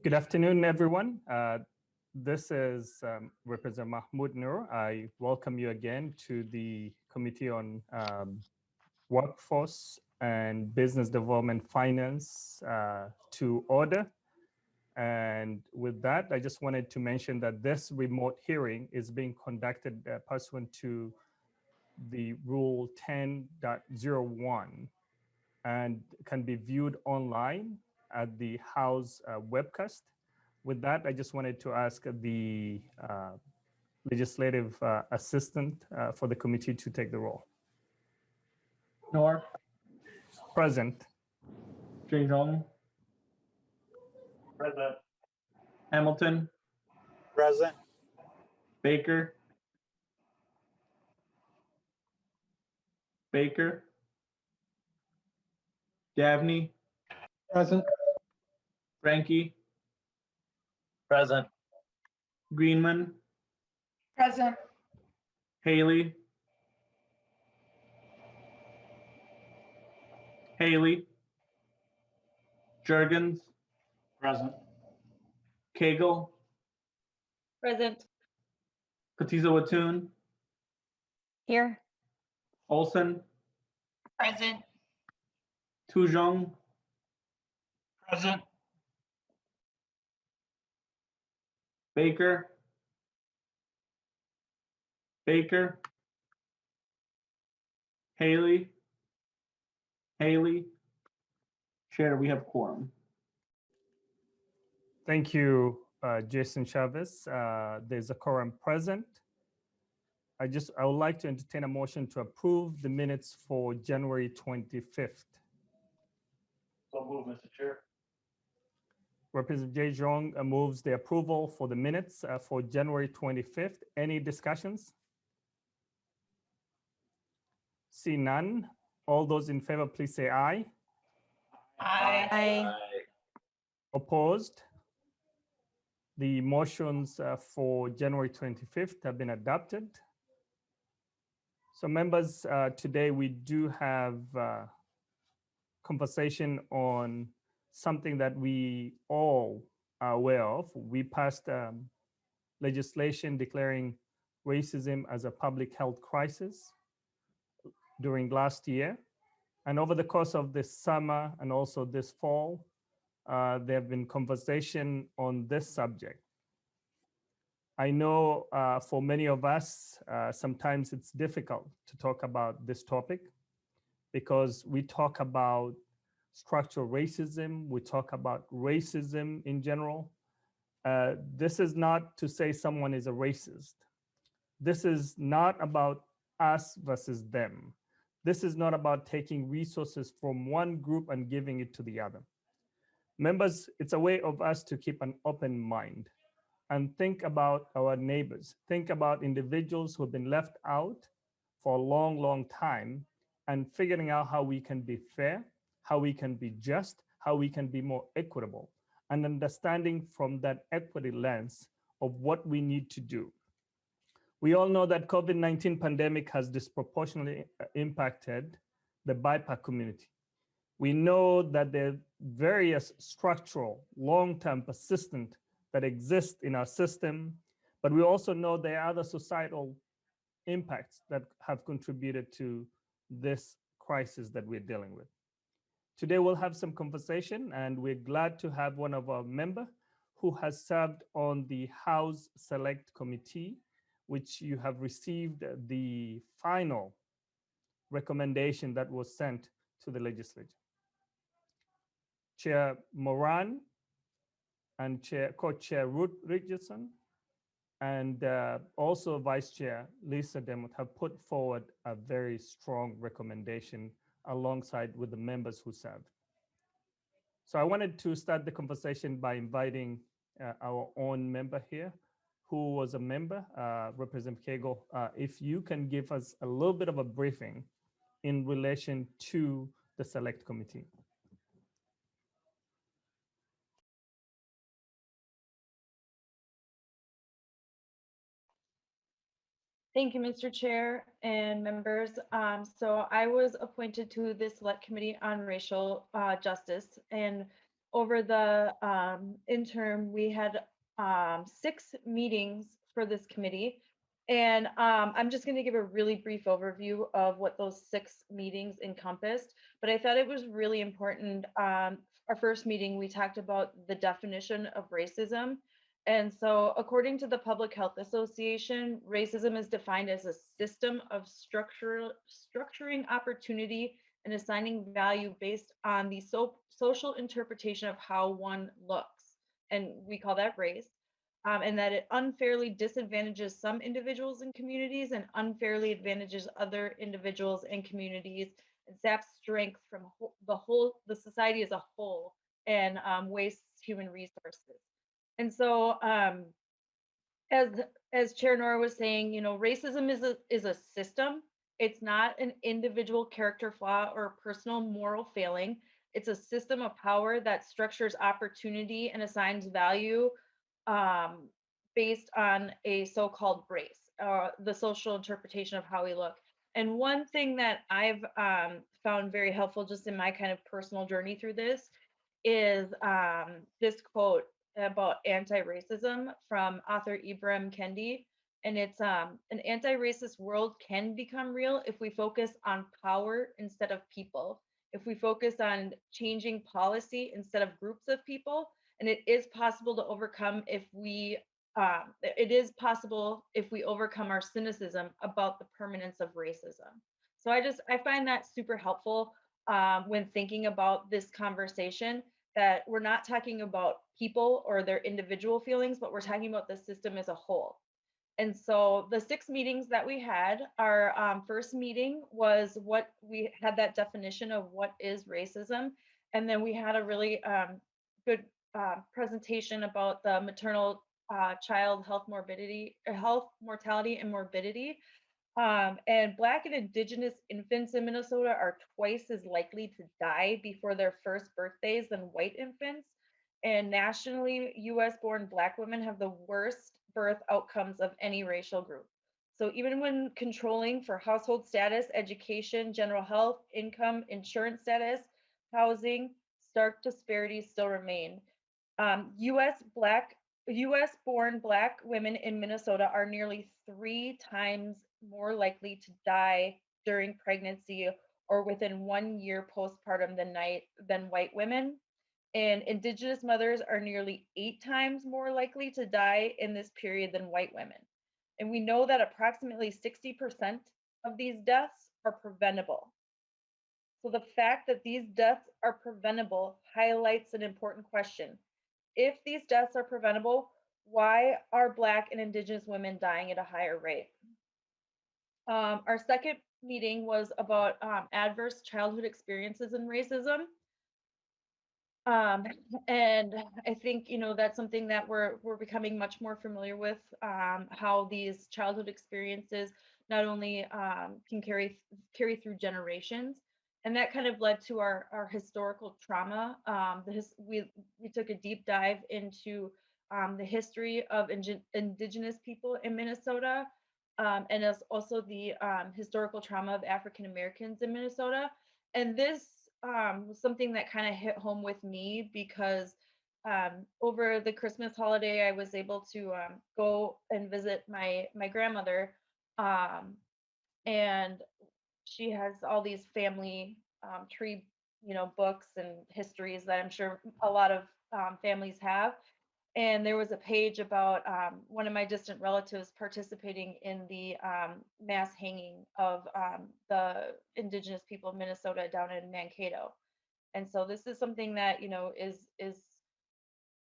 Good afternoon, everyone. This is Representative Mahmoud Noor. I welcome you again to the Committee on Workforce and Business Development Finance to order. And with that, I just wanted to mention that this remote hearing is being conducted pursuant to the Rule 10.01 and can be viewed online at the House webcast. With that, I just wanted to ask the legislative assistant for the committee to take the roll. Noor, Present. Jong, Present. Hamilton, Present. Baker, Gaffney, Present. Frankie, Present. Greenman, Present. Haley, Jurgens, Present. Cagle, Present. Katiza Watun, Here. Olson, Present. Tujong, Present. Baker, Haley, Chair, we have quorum. Thank you, Jason Chavez. There's a quorum present. I would like to entertain a motion to approve the minutes for January 25th. So move, Mr. Chair. Representative Jay Jong moves the approval for the minutes for January 25th. Any discussions? See none. All those in favor, please say aye. Aye. Opposed? The motions for January 25th have been adopted. So members, today we do have conversation on something that we all are aware of. We passed legislation declaring racism as a public health crisis during last year. And over the course of this summer and also this fall, there have been conversation on this subject. I know for many of us, sometimes it's difficult to talk about this topic because we talk about structural racism, we talk about racism in general. This is not to say someone is a racist. This is not about us versus them. This is not about taking resources from one group and giving it to the other. Members, it's a way of us to keep an open mind and think about our neighbors, think about individuals who have been left out for a long, long time, and figuring out how we can be fair, how we can be just, how we can be more equitable, and understanding from that equity lens of what we need to do. We all know that COVID-19 pandemic has disproportionately impacted the BIPOC community. We know that there are various structural, long-term, persistent that exist in our system, but we also know there are other societal impacts that have contributed to this crisis that we're dealing with. Today we'll have some conversation, and we're glad to have one of our members who has served on the House Select Committee, which you have received the final recommendation that was sent to the legislature. Chair Moran and Co-Chair Ruth Richardson and also Vice Chair Lisa Demott have put forward a very strong recommendation alongside with the members who served. So I wanted to start the conversation by inviting our own member here, who was a member, Representative Cagle. If you can give us a little bit of a briefing in relation to the Select Committee. Thank you, Mr. Chair and members. So I was appointed to the Select Committee on Racial Justice, and over the interim, we had 6 meetings for this committee. And I'm just going to give a really brief overview of what those 6 meetings encompassed. But I thought it was really important. Our first meeting, we talked about the definition of racism. And so, according to the Public Health Association, racism is defined as a system of structuring opportunity and assigning value based on the social interpretation of how one looks. And we call that race. And that it unfairly disadvantages some individuals and communities and unfairly advantages other individuals and communities and saps strength from the society as a whole and wastes human resources. And so, as Chair Nora was saying, racism is a system. It's not an individual character flaw or personal moral failing. It's a system of power that structures opportunity and assigns value um, based on a so-called race, the social interpretation of how we look. And one thing that I've found very helpful just in my kind of personal journey through this is this quote about anti-racism from author Ibram Kendi. And it's an anti-racist world can become real if we focus on power instead of people, if we focus on changing policy instead of groups of people. And it is possible to overcome it is possible if we overcome our cynicism about the permanence of racism. So I find that super helpful when thinking about this conversation, that we're not talking about people or their individual feelings, but we're talking about the system as a whole. And so the 6 meetings that we had, our first meeting was what we had that definition of what is racism. And then we had a really good presentation about the maternal child health mortality and morbidity. And Black and Indigenous infants in Minnesota are twice as likely to die before their first birthdays than white infants. And nationally, US born Black women have the worst birth outcomes of any racial group. So even when controlling for household status, education, general health, income, insurance status, housing, stark disparities still remain. US born Black women in Minnesota are nearly 3 times more likely to die during pregnancy or within 1 year postpartum than white women. And Indigenous mothers are nearly 8 times more likely to die in this period than white women. And we know that approximately 60% of these deaths are preventable. So the fact that these deaths are preventable highlights an important question. If these deaths are preventable, why are Black and Indigenous women dying at a higher rate? Our second meeting was about adverse childhood experiences and racism. And I think, that's something that we're becoming much more familiar with, how these childhood experiences not only can carry through generations. And that kind of led to our historical trauma. We took a deep dive into the history of Indigenous people in Minnesota, and as also the historical trauma of African Americans in Minnesota. And this was something that kind of hit home with me because over the Christmas holiday, I was able to go and visit my grandmother, and she has all these family tree, books and histories that I'm sure a lot of families have. And there was a page about one of my distant relatives participating in the mass hanging of the Indigenous people of Minnesota down in Mankato. And so this is something that is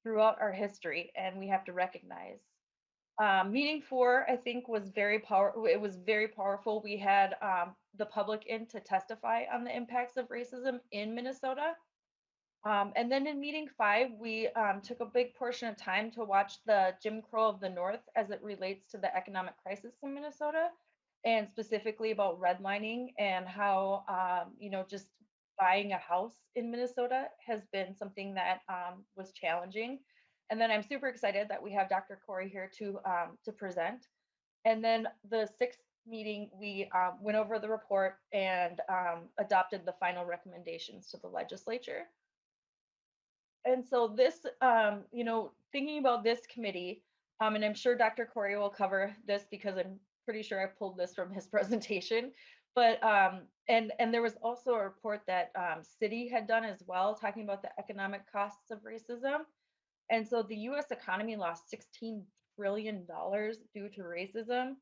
throughout our history, and we have to recognize. Meeting 4, I think, was very powerful. It was very powerful. We had the public in to testify on the impacts of racism in Minnesota. And then in meeting 5, we took a big portion of time to watch the Jim Crow of the North as it relates to the economic crisis in Minnesota, and specifically about redlining and how, just buying a house in Minnesota has been something that was challenging. And then I'm super excited that we have Dr. Corrie here to present. And then the 6th meeting, we went over the report and adopted the final recommendations to the legislature. And so this, thinking about this committee, and I'm sure Dr. Corrie will cover this because I'm pretty sure I pulled this from his presentation. But and there was also a report that Citi had done as well, talking about the economic costs of racism. And so the US economy lost $16 trillion due to racism.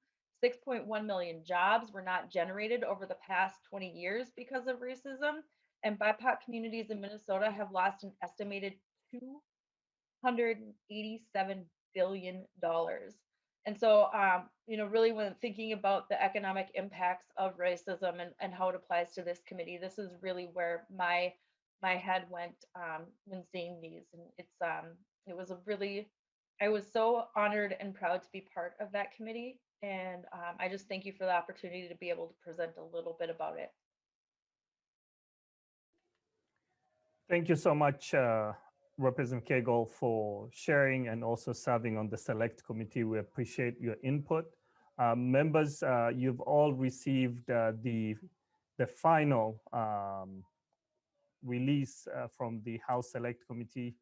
6.1 million jobs were not generated over the past 20 years because of racism. And BIPOC communities in Minnesota have lost an estimated $287 billion. And so, really when thinking about the economic impacts of racism and how it applies to this committee, this is really where my head went when seeing these. And it was a really, I was so honored and proud to be part of that committee. And I just thank you for the opportunity to be able to present a little bit about it. Thank you so much, Representative Cagle, for sharing and also serving on the select committee. We appreciate your input. Members, you've all received the final release from the House Select Committee.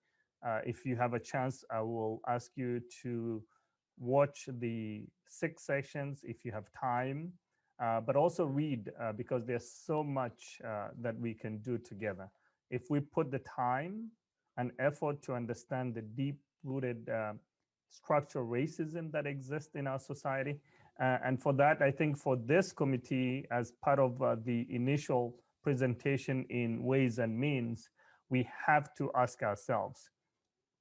If you have a chance, I will ask you to watch the 6 sessions if you have time, but also read because there's so much that we can do together. If we put the time and effort to understand the deep-rooted structural racism that exists in our society, and for that, I think for this committee, as part of the initial presentation in Ways and Means, we have to ask ourselves,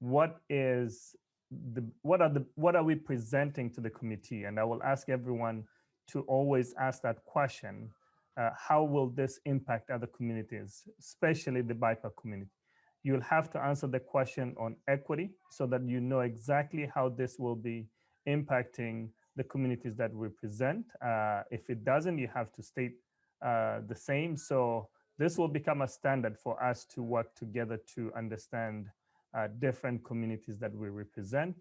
what are we presenting to the committee? And I will ask everyone to always ask that question. How will this impact other communities, especially the BIPOC community? You'll have to answer the question on equity so that you know exactly how this will be impacting the communities that we represent. If it doesn't, you have to state the same. So this will become a standard for us to work together to understand different communities that we represent.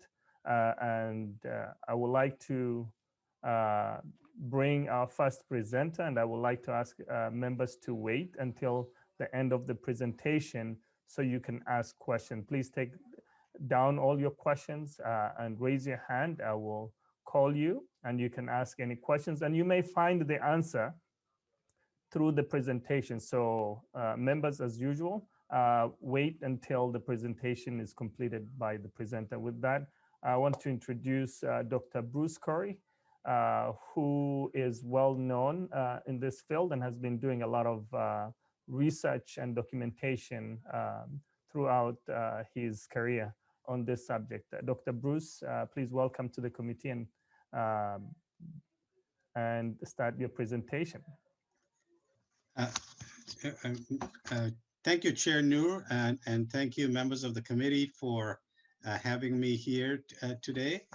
I would like to bring our first presenter, and I would like to ask members to wait until the end of the presentation so you can ask questions. Please take down all your questions and raise your hand. I will call you and you can ask any questions, and you may find the answer through the presentation. So members, as usual, wait until the presentation is completed by the presenter. With that, I want to introduce Dr. Bruce Corrie, who is well known in this field and has been doing a lot of research and documentation throughout his career on this subject. Dr. Bruce, please welcome to the committee and start your presentation. Thank you, Chair Noor, and thank you, members of the committee, for having me here today.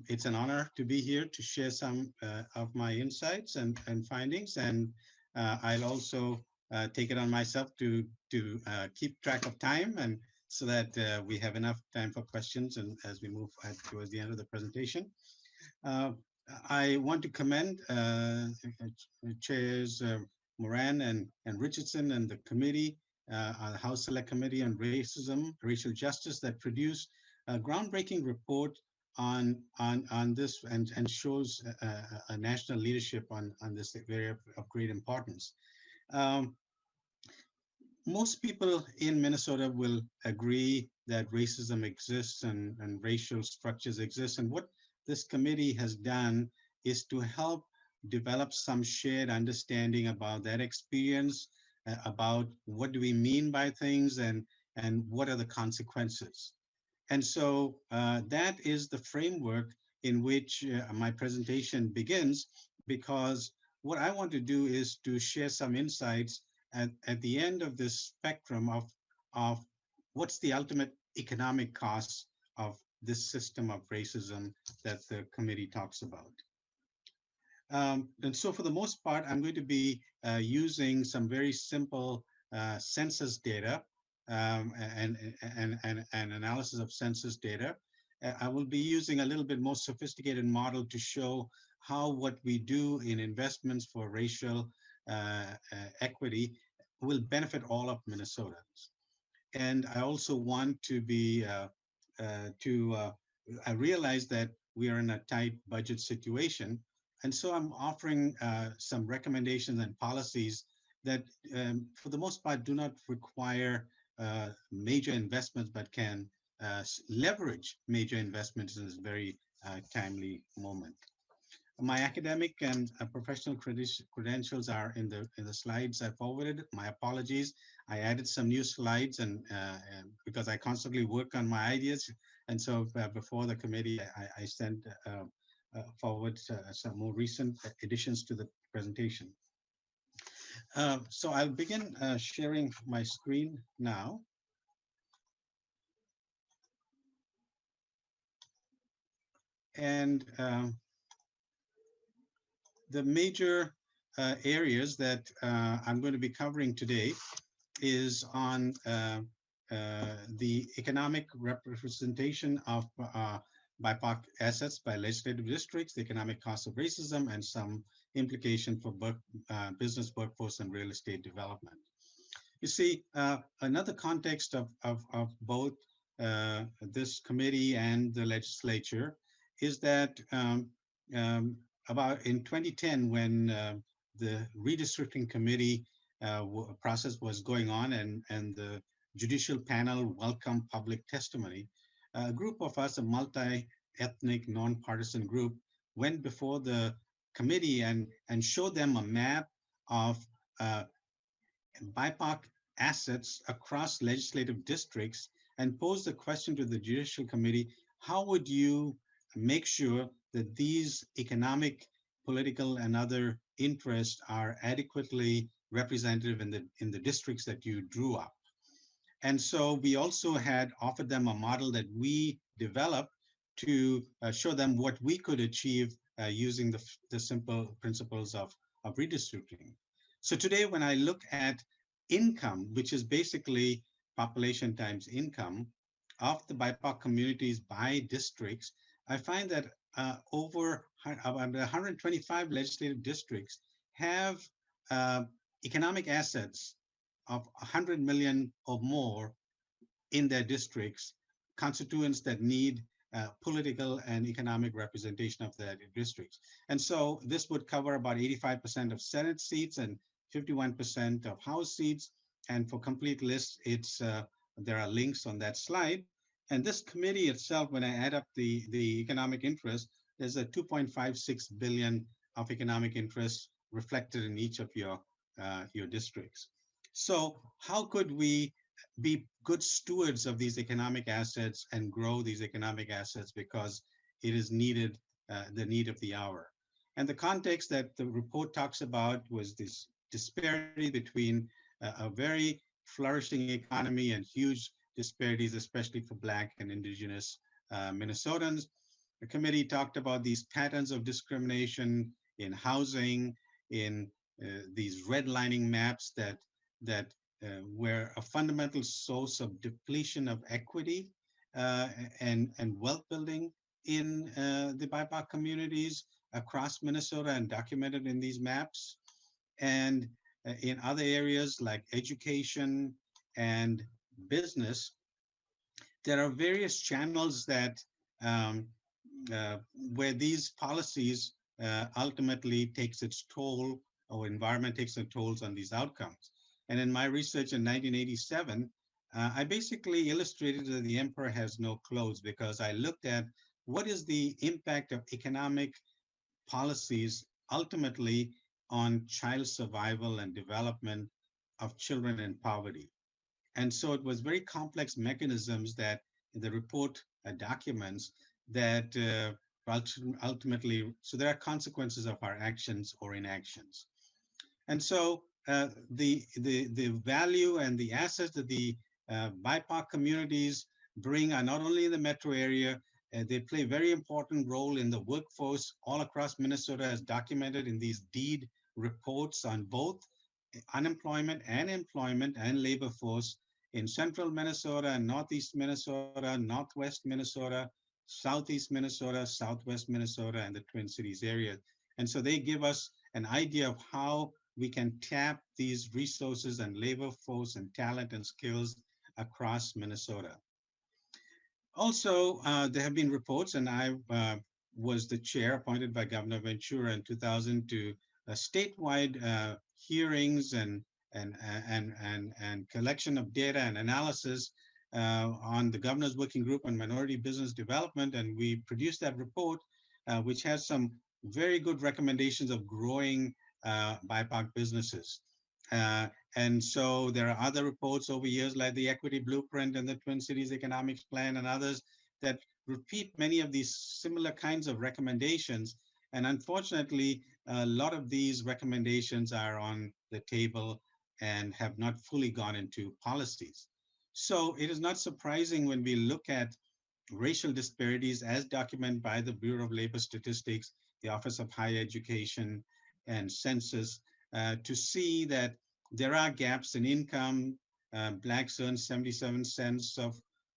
It's an honor to be here to share some of my insights and findings, and I'll also take it on myself to keep track of time, and so that we have enough time for questions and as we move towards the end of the presentation. I want to commend Chairs Moran and Richardson and the committee, the House Select Committee on Racism, Racial Justice, that produced a groundbreaking report on this and shows a national leadership on this area of great importance. Most people in Minnesota will agree that racism exists and racial structures exist. And what this committee has done is to help develop some shared understanding about that experience, about what do we mean by things and what are the consequences. And so that is the framework in which my presentation begins, because what I want to do is to share some insights at the end of this spectrum of what's the ultimate economic cost of this system of racism that the committee talks about. And so for the most part, I'm going to be using some very simple census data and analysis of census data. I will be using a little bit more sophisticated model to show how what we do in investments for racial equity will benefit all of Minnesotans. And I also want to be I realize that we are in a tight budget situation, and so I'm offering some recommendations and policies that, for the most part, do not require major investments, but can leverage major investments in this very timely moment. My academic and professional credentials are in the slides I forwarded. My apologies. I added some new slides, and because I constantly work on my ideas, and so before the committee, I sent forward some more recent additions to the presentation. So I'll begin sharing my screen now. And the major areas that I'm going to be covering today is on the economic representation of BIPOC assets by legislative districts, the economic cost of racism, and some implication for business, workforce, and real estate development. You see, another context of both this committee and the legislature is that about in 2010, when the redistricting committee process was going on, and the judicial panel welcomed public testimony, a group of us, a multi-ethnic, non-partisan group, went before the committee and showed them a map of BIPOC assets across legislative districts, and posed a question to the judicial committee: how would you make sure that these economic, political, and other interests are adequately representative in the districts that you drew up? And so we also had offered them a model that we developed to show them what we could achieve using the simple principles of redistricting. So today, when I look at income, which is basically population times income of the BIPOC communities by districts, I find that over about 125 legislative districts have economic assets of 100 million or more in their districts, constituents that need political and economic representation of their districts. And so this would cover about 85% of Senate seats and 51% of House seats. And for complete lists, there are links on that slide. And this committee itself, when I add up the economic interest, there's a 2.56 billion of economic interest reflected in each of your districts. So how could we be good stewards of these economic assets and grow these economic assets, because it is needed, the need of the hour? And the context that the report talks about was this disparity between a very flourishing economy and huge disparities, especially for Black and Indigenous Minnesotans. The committee talked about these patterns of discrimination in housing, in these redlining maps that were a fundamental source of depletion of equity and wealth building in the BIPOC communities across Minnesota, and documented in these maps. And in other areas like education and business, there are various channels that where these policies ultimately takes its toll, or environment takes its tolls on these outcomes. And in my research in 1987, I basically illustrated that the emperor has no clothes, because I looked at what is the impact of economic policies ultimately on child survival and development of children in poverty. And so it was very complex mechanisms that the report documents that ultimately, so there are consequences of our actions or inactions. And so the value and the assets that the BIPOC communities bring are not only in the metro area, they play a very important role in the workforce all across Minnesota, as documented in these deed reports on both unemployment and employment and labor force in central Minnesota and northeast Minnesota, northwest Minnesota, southeast Minnesota, southwest Minnesota, and the Twin Cities area. And so they give us an idea of how we can tap these resources and labor force and talent and skills across Minnesota. Also, there have been reports, and I was the chair appointed by Governor Ventura in 2000 to statewide hearings and collection of data and analysis on the governor's working group on minority business development, and we produced that report, which has some very good recommendations of growing BIPOC businesses. And so there are other reports over years like the Equity Blueprint and the Twin Cities Economics Plan and others that repeat many of these similar kinds of recommendations. And unfortunately, a lot of these recommendations are on the table and have not fully gone into policies. So it is not surprising when we look at racial disparities as documented by the Bureau of Labor Statistics, the Office of Higher Education, and Census, to see that there are gaps in income. Blacks earn 77 cents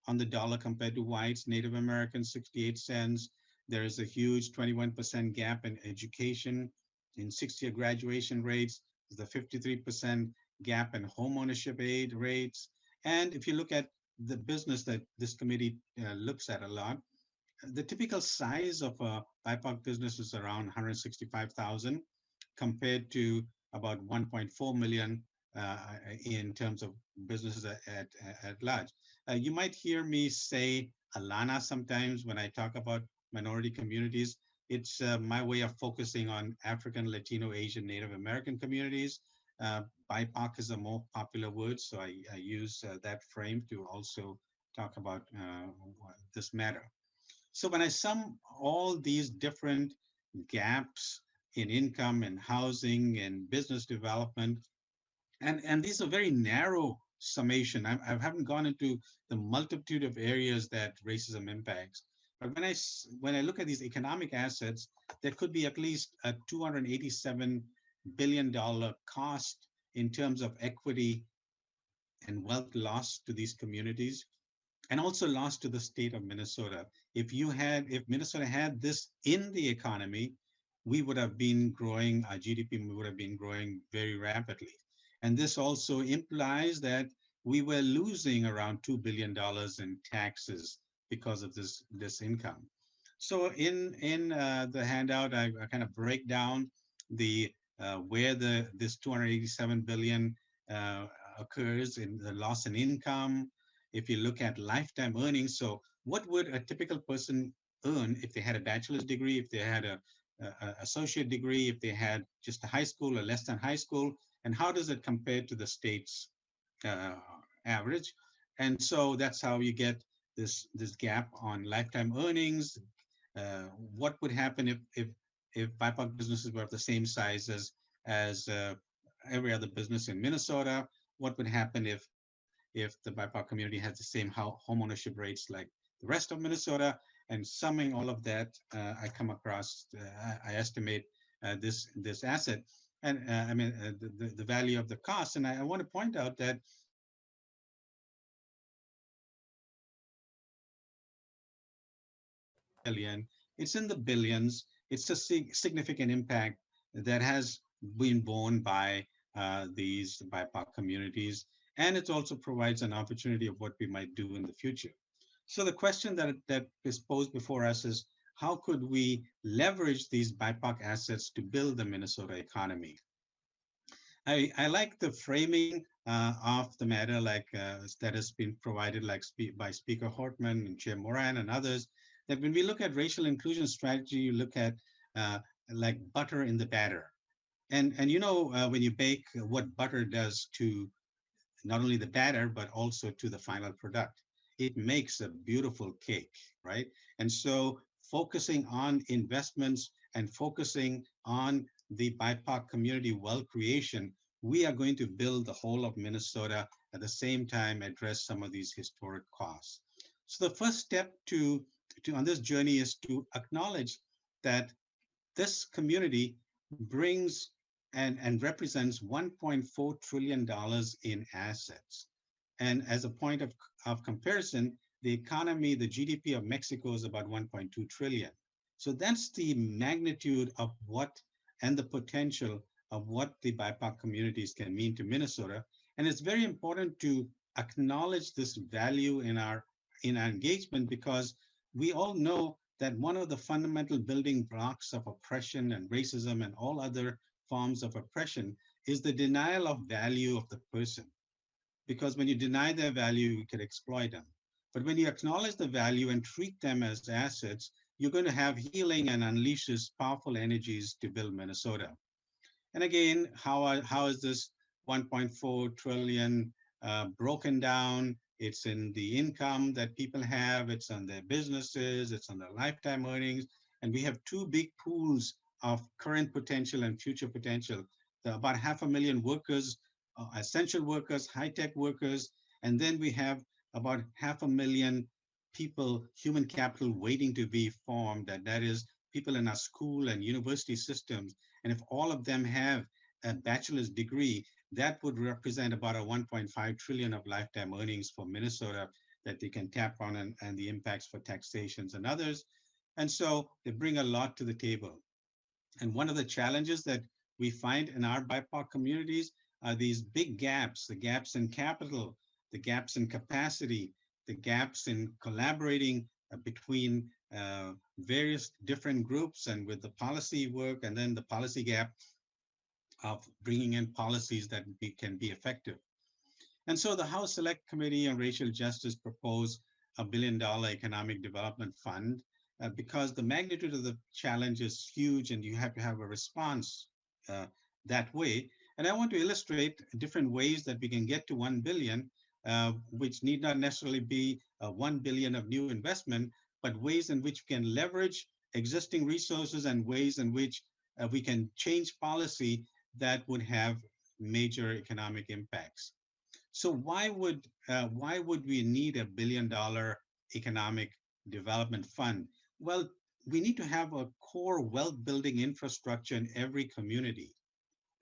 on the dollar compared to whites, Native Americans 68 cents. There is a huge 21% gap in education, in 6-year graduation rates. There's a 53% gap in home ownership aid rates. And if you look at the business that this committee looks at a lot, the typical size of a BIPOC business is around 165,000 compared to about 1.4 million in terms of businesses at large. You might hear me say Alana sometimes when I talk about minority communities. It's my way of focusing on African, Latino, Asian, Native American communities. BIPOC is a more popular word, so I use that frame to also talk about this matter. So when I sum all these different gaps in income and housing and business development, and these are very narrow summation. I haven't gone into the multitude of areas that racism impacts. But when I look at these economic assets, there could be at least a $287 billion cost in terms of equity and wealth lost to these communities, and also lost to the state of Minnesota. If Minnesota had this in the economy, we would have been growing, our GDP would have been growing very rapidly. And this also implies that we were losing around $2 billion in taxes because of this income. So in the handout, I kind of break down the where this 287 billion occurs in the loss in income. If you look at lifetime earnings, so what would a typical person earn if they had a bachelor's degree, if they had a associate degree, if they had just a high school or less than high school, and how does it compare to the state's average? And so that's how you get this gap on lifetime earnings. What would happen if BIPOC businesses were of the same size as every other business in Minnesota? What would happen if the BIPOC community has the same home ownership rates like the rest of Minnesota? And summing all of that, I come across, I estimate this asset, and I mean the value of the cost. And I want to point out that billion, it's in the billions. It's a significant impact that has been borne by these BIPOC communities, and it also provides an opportunity of what we might do in the future. So the question that is posed before us is, how could we leverage these BIPOC assets to build the Minnesota economy? I like the framing of the matter that has been provided by Speaker Hortman and Chair Moran and others, that when we look at racial inclusion strategy, you look at like butter in the batter. And you know, when you bake, what butter does to not only the batter, but also to the final product. It makes a beautiful cake, right? And so focusing on investments and focusing on the BIPOC community wealth creation, we are going to build the whole of Minnesota, at the same time address some of these historic costs. So the first step on this journey is to acknowledge that this community brings and represents $1.4 trillion in assets. And as a point of comparison, the economy, the GDP of Mexico is about 1.2 trillion. So that's the magnitude of what and the potential of what the BIPOC communities can mean to Minnesota. And it's very important to acknowledge this value in our engagement, because we all know that one of the fundamental building blocks of oppression and racism and all other forms of oppression is the denial of value of the person. Because when you deny their value, you can exploit them. But when you acknowledge the value and treat them as assets, you're going to have healing and unleashes powerful energies to build Minnesota. And again, how is this 1.4 trillion broken down? It's in the income that people have, it's on their businesses, it's on their lifetime earnings. And we have two big pools of current potential and future potential. There are about 500,000 workers, essential workers, high-tech workers, and then we have about 500,000 people, human capital waiting to be formed, that is people in our school and university systems. And if all of them have a bachelor's degree, that would represent about a 1.5 trillion of lifetime earnings for Minnesota that they can tap on, and the impacts for taxations and others. And so they bring a lot to the table. And one of the challenges that we find in our BIPOC communities are these big gaps, the gaps in capital, the gaps in capacity, the gaps in collaborating between various different groups and with the policy work, and then the policy gap of bringing in policies that can be effective. And so the House Select Committee on Racial Justice proposed a $1 billion economic development fund because the magnitude of the challenge is huge and you have to have a response that way. And I want to illustrate different ways that we can get to 1 billion, which need not necessarily be 1 billion of new investment, but ways in which we can leverage existing resources and ways in which we can change policy that would have major economic impacts. So why would we need a $1 billion economic development fund? Well, we need to have a core wealth building infrastructure in every community,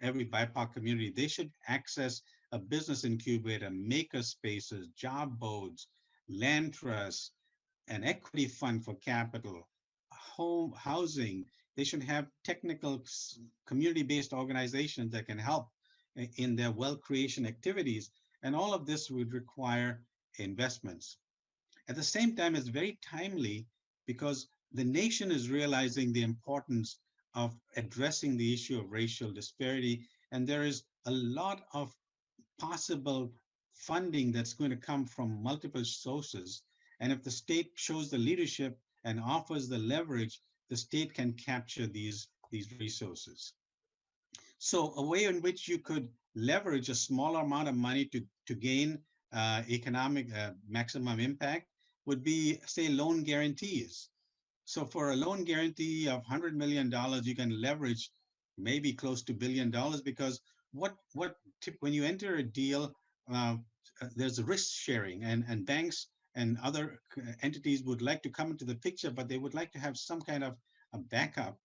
every BIPOC community. They should access a business incubator, maker spaces, job boards, land trusts, an equity fund for capital, home housing. They should have technical community-based organizations that can help in their wealth creation activities. And all of this would require investments. At the same time, it's very timely because the nation is realizing the importance of addressing the issue of racial disparity. And there is a lot of possible funding that's going to come from multiple sources. And if the state shows the leadership and offers the leverage, the state can capture these resources. So a way in which you could leverage a smaller amount of money to gain economic maximum impact would be, say, loan guarantees. So for a loan guarantee of $100 million, you can leverage maybe close to $1 billion, because when you enter a deal, there's a risk sharing, and banks and other entities would like to come into the picture, but they would like to have some kind of a backup.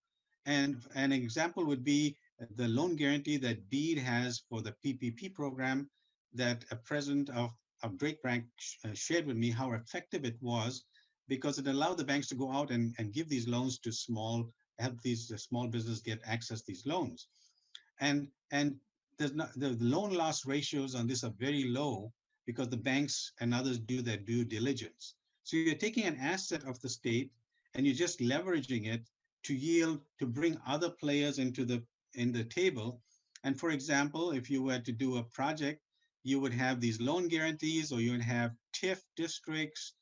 And an example would be the loan guarantee that BEAD has for the PPP program that a president of Drake Bank shared with me how effective it was, because it allowed the banks to go out and give these loans to help these small business get access to these loans. And there's not, the loan loss ratios on this are very low because the banks and others do their due diligence. So you're taking an asset of the state and you're just leveraging it to bring other players in the table. And for example, if you were to do a project, you would have these loan guarantees, or you would have TIF districts,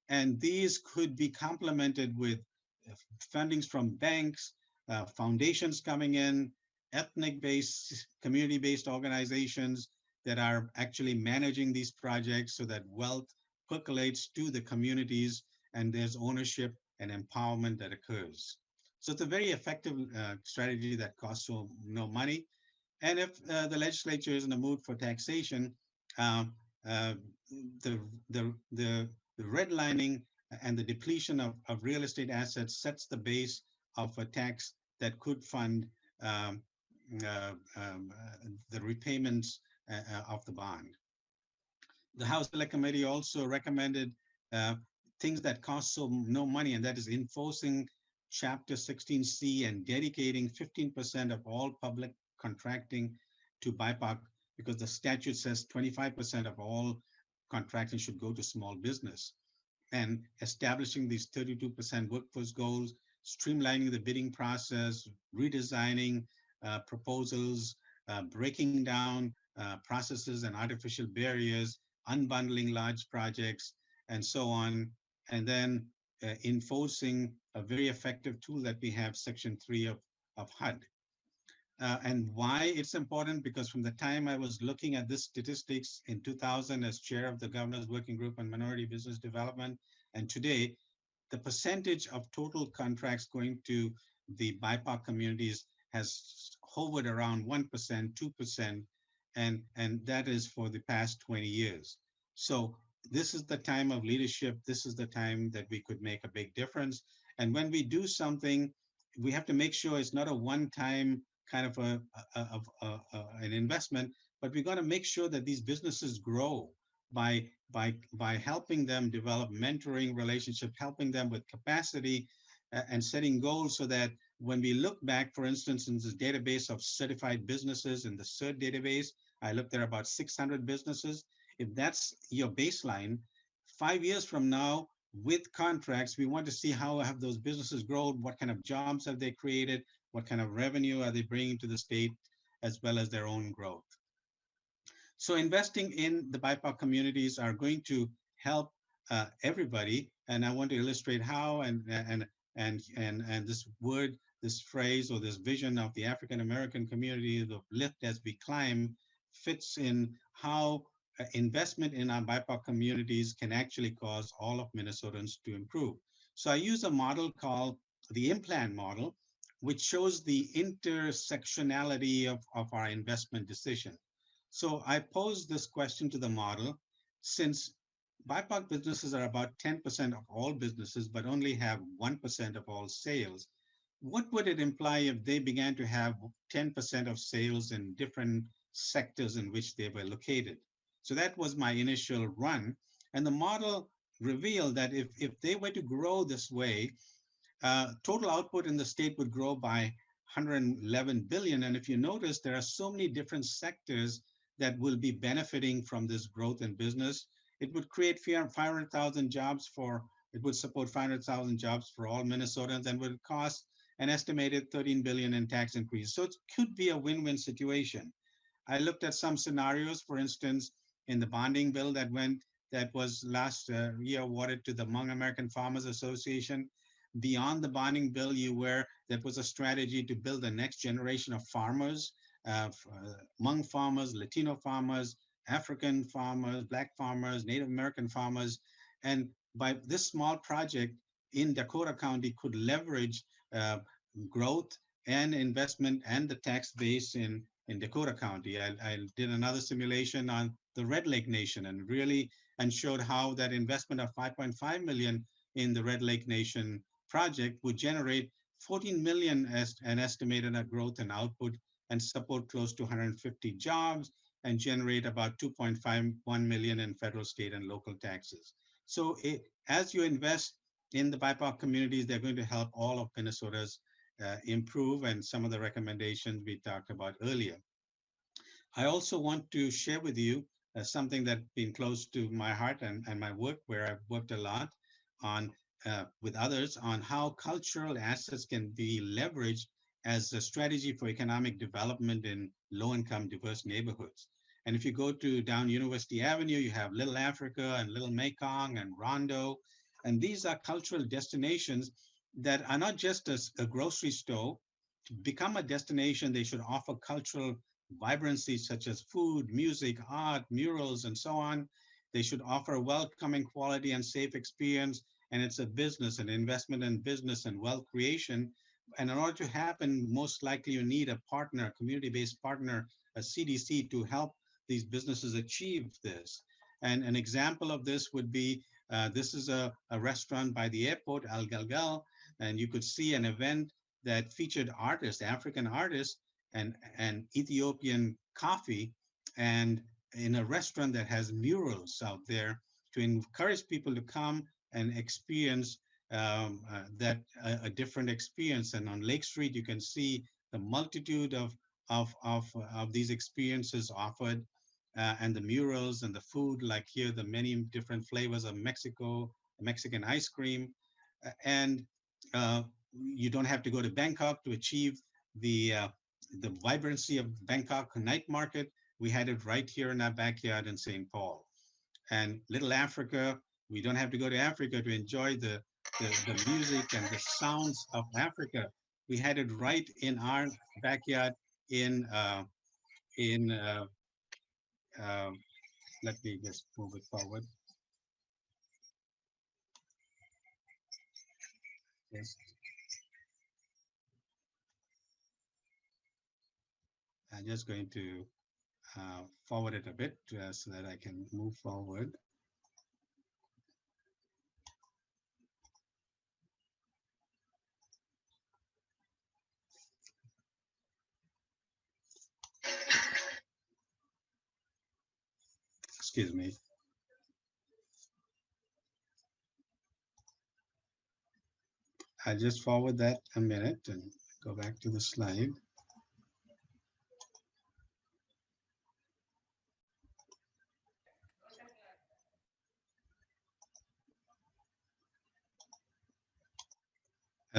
and these could be complemented with fundings from banks, foundations coming in, ethnic-based, community-based organizations that are actually managing these projects so that wealth percolates to the communities and there's ownership and empowerment that occurs. So it's a very effective strategy that costs no money. And if the legislature is in the mood for taxation, the redlining and the depletion of real estate assets sets the base of a tax that could fund the repayments of the bond. The House Select Committee also recommended things that cost no money, and that is enforcing Chapter 16C and dedicating 15% of all public contracting to BIPOC, because the statute says 25% of all contracting should go to small business, and establishing these 32% workforce goals, streamlining the bidding process, redesigning proposals, breaking down processes and artificial barriers, unbundling large projects, and so on. And then enforcing a very effective tool that we have, Section 3 of HUD. And why it's important, because from the time I was looking at this statistics in 2000 as chair of the Governor's Working Group on Minority Business Development, and today, the percentage of total contracts going to the BIPOC communities has hovered around 1%, 2%, and that is for the past 20 years. So this is the time of leadership. This is the time that we could make a big difference. And when we do something, we have to make sure it's not a one-time kind of an investment, but we got to make sure that these businesses grow by helping them develop mentoring relationships, helping them with capacity, and setting goals so that when we look back, for instance, in this database of certified businesses in the CERT database, I looked at about 600 businesses. If that's your baseline, 5 years from now, with contracts, we want to see how have those businesses grown, what kind of jobs have they created, what kind of revenue are they bringing to the state, as well as their own growth. So investing in the BIPOC communities are going to help everybody, and I want to illustrate how. And this word, this phrase, or this vision of the African American community, the lift as we climb, fits in how investment in our BIPOC communities can actually cause all of Minnesotans to improve. So I use a model called the implant model, which shows the intersectionality of our investment decision. So I posed this question to the model: since BIPOC businesses are about 10% of all businesses, but only have 1% of all sales, what would it imply if they began to have 10% of sales in different sectors in which they were located? So that was my initial run. And the model revealed that if they were to grow this way, total output in the state would grow by 111 billion. And if you notice, there are so many different sectors that will be benefiting from this growth in business. It would create 500,000 jobs it would support 500,000 jobs for all Minnesotans, and would cost an estimated 13 billion in tax increase. So it could be a win-win situation. I looked at some scenarios, for instance, in the bonding bill that was last year awarded to the Hmong American Farmers Association. Beyond the bonding bill, that was a strategy to build the next generation of farmers, Hmong farmers, Latino farmers, African farmers, Black farmers, Native American farmers. And by this small project in Dakota County could leverage growth and investment and the tax base in Dakota County. I did another simulation on the Red Lake Nation and showed how that investment of 5.5 million in the Red Lake Nation project would generate 14 million as an estimated growth in output, and support close to 150 jobs, and generate about 2.51 million in federal, state, and local taxes. So as you invest in the BIPOC communities, they're going to help all of Minnesota's improve, and some of the recommendations we talked about earlier. I also want to share with you something that's been close to my heart and my work, where I've worked a lot on with others on how cultural assets can be leveraged as a strategy for economic development in low-income, diverse neighborhoods. And if you go to down University Avenue, you have Little Africa and Little Mekong and Rondo. And these are cultural destinations that are not just a grocery store. To become a destination, they should offer cultural vibrancy such as food, music, art, murals, and so on. They should offer a welcoming, quality, and safe experience. And it's a business, an investment in business and wealth creation. And in order to happen, most likely you need a partner, a community-based partner, a CDC, to help these businesses achieve this. And an example of this would be, this is a restaurant by the airport, Al Galgal, and you could see an event that featured artists, African artists, and Ethiopian coffee, and in a restaurant that has murals out there to encourage people to come and experience a different experience. And on Lake Street, you can see the multitude of these experiences offered. and the murals and the food, like here, the many different flavors of Mexican ice cream. And you don't have to go to Bangkok to achieve the vibrancy of Bangkok night market. We had it right here in our backyard in St. Paul. And Little Africa, we don't have to go to Africa to enjoy the music and the sounds of Africa. We had it right in our backyard in let me just move it forward. Yes. I'm just going to forward it a bit so that I can move forward. Excuse me. I'll just forward that a minute and go back to the slide.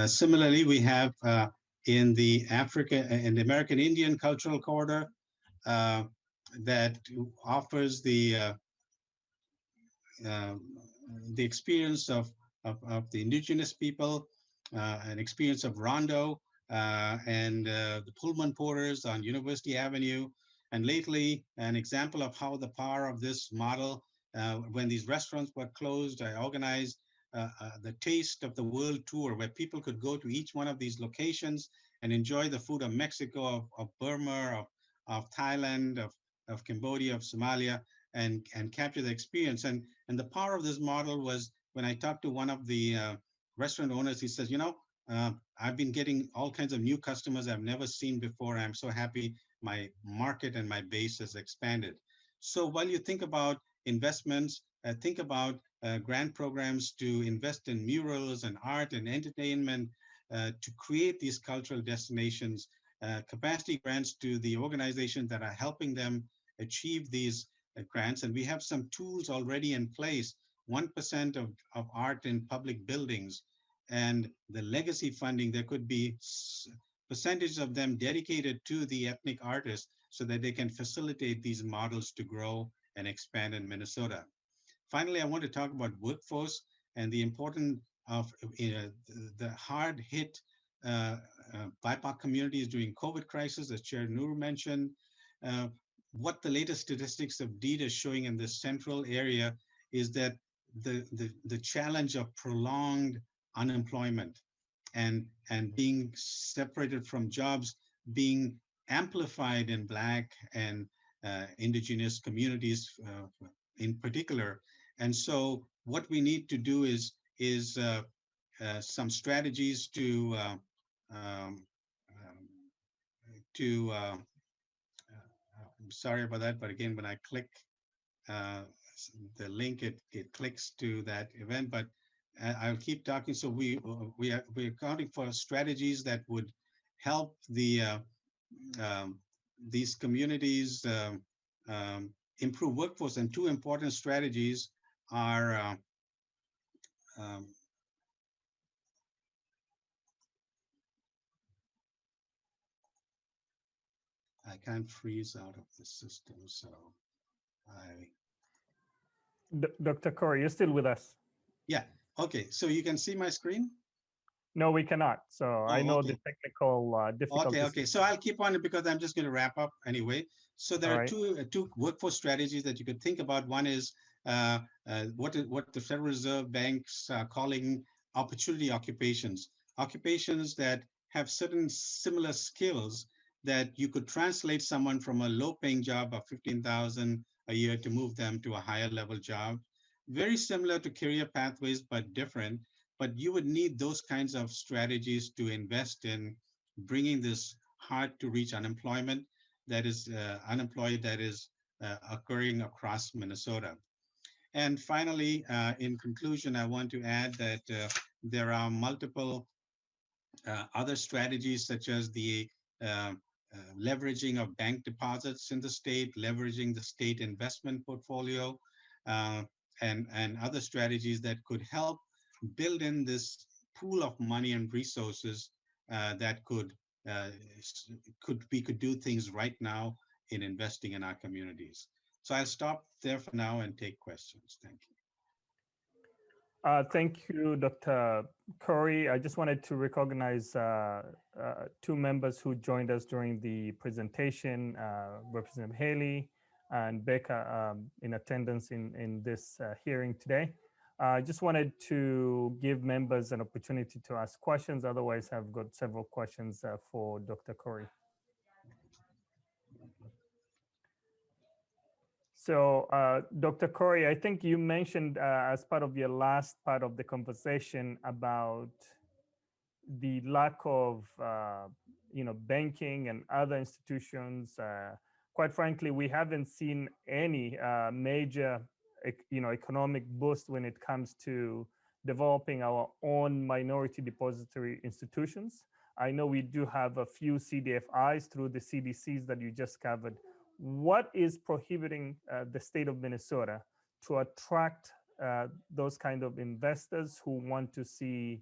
Similarly, we have in the American Indian Cultural Corridor that offers the experience of the indigenous people, an experience of Rondo and the Pullman Porters on University Avenue. And lately, an example of how the power of this model, when these restaurants were closed, I organized the Taste of the World tour, where people could go to each one of these locations and enjoy the food of Mexico, of Burma, of Thailand, of Cambodia, of Somalia, and capture the experience. And the power of this model was when I talked to one of the restaurant owners, he says, I've been getting all kinds of new customers I've never seen before. I'm so happy my market and my base has expanded. So while you think about investments, think about grant programs to invest in murals and art and entertainment to create these cultural destinations, capacity grants to the organizations that are helping them achieve these grants. And we have some tools already in place, 1% of art in public buildings, and the legacy funding, there could be percentage of them dedicated to the ethnic artists so that they can facilitate these models to grow and expand in Minnesota. Finally, I want to talk about workforce and the importance of the hard hit BIPOC communities during COVID crisis, as Chair Noor mentioned. What the latest statistics of DEED is showing in this central area is that the challenge of prolonged unemployment and being separated from jobs being amplified in Black and indigenous communities in particular. And so what we need to do is some strategies to I'm sorry about that, but again, when I click the link, it clicks to that event, but I'll keep talking. So we're accounting for strategies that would help these communities improve workforce. And two important strategies are I can't freeze out of the system, so Dr. Corrie, you're still with us? Yeah. Okay. So you can see my screen? No, we cannot. So I know okay. the technical difficulties. Okay. So I'll keep on it because I'm just going to wrap up anyway. So there are two workforce strategies that you could think about. One is what the Federal Reserve banks are calling opportunity occupations that have certain similar skills that you could translate someone from a low-paying job of $15,000 a year to move them to a higher level job. Very similar to career pathways, but different. But you would need those kinds of strategies to invest in bringing this hard to reach unemployment that is occurring across Minnesota. And finally, in conclusion, I want to add that there are multiple other strategies such as the leveraging of bank deposits in the state, leveraging the state investment portfolio, uh, and other strategies that could help build in this pool of money and resources that uh, we could do things right now in investing in our communities. So I'll stop there for now and take questions. Thank you. Thank you, Dr. Corrie. I just wanted to recognize two members who joined us during the presentation, Representative Haley and Becca, in attendance in this hearing today. I just wanted to give members an opportunity to ask questions. Otherwise, I've got several questions for Dr. Corrie. So, Dr. Corrie, I think you mentioned as part of your last part of the conversation about the lack of, banking and other institutions. Quite frankly, we haven't seen any major, economic boost when it comes to developing our own minority depository institutions. I know we do have a few CDFIs through the CDCs that you just covered. What is prohibiting the state of Minnesota to attract those kind of investors who want to see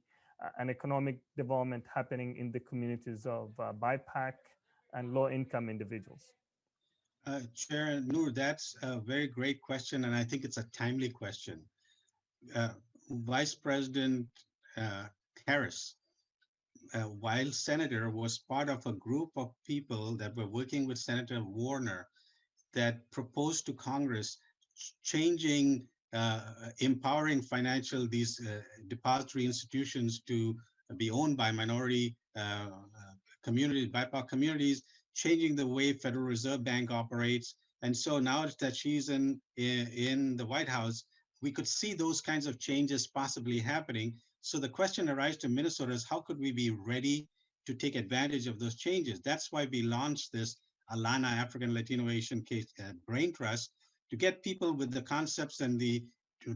an economic development happening in the communities of BIPAC and low-income individuals? Chair Noor, that's a very great question, and I think it's a timely question. Vice President Harris, while senator, was part of a group of people that were working with Senator Warner that proposed to Congress changing, empowering these depository institutions to be owned by minority communities, BIPOC communities, changing the way Federal Reserve Bank operates. And so now that she's in the White House, we could see those kinds of changes possibly happening. So the question arises to Minnesota is, how could we be ready to take advantage of those changes? That's why we launched this Alana African Latino Asian Brain Trust, to get people with the concepts and the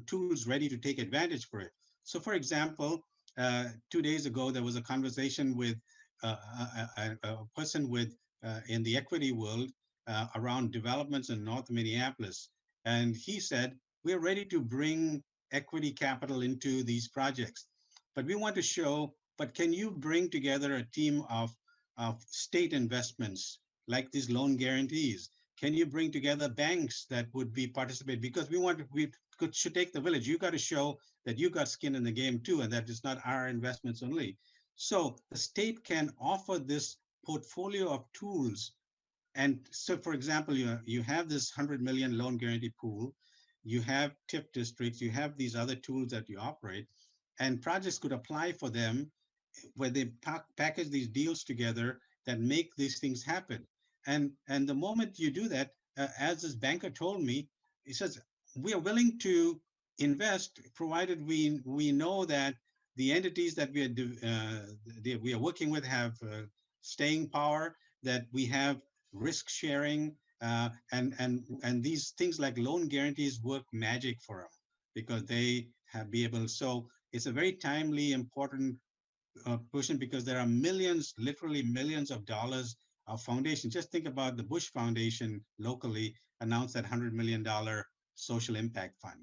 tools ready to take advantage for it. So for example, 2 days ago, there was a conversation with a person in the equity world around developments in North Minneapolis. And he said, we're ready to bring equity capital into these projects, but we want to show, but can you bring together a team of state investments like these loan guarantees? Can you bring together banks that would be participate? Because should take the village. You got to show that you got skin in the game too, and that it's not our investments only. So the state can offer this portfolio of tools. And so, for example, you have this 100 million loan guarantee pool, you have TIF districts, you have these other tools that you operate, and projects could apply for them where they package these deals together that make these things happen. And the moment you do that, as this banker told me, he says, we are willing to invest provided we know that the entities that we are working with have staying power, that we have risk sharing, and these things like loan guarantees work magic for them because they be able. So it's a very timely, important person, because there are millions, literally millions of dollars of foundations. Just think about the Bush Foundation locally announced that $100 million social impact fund.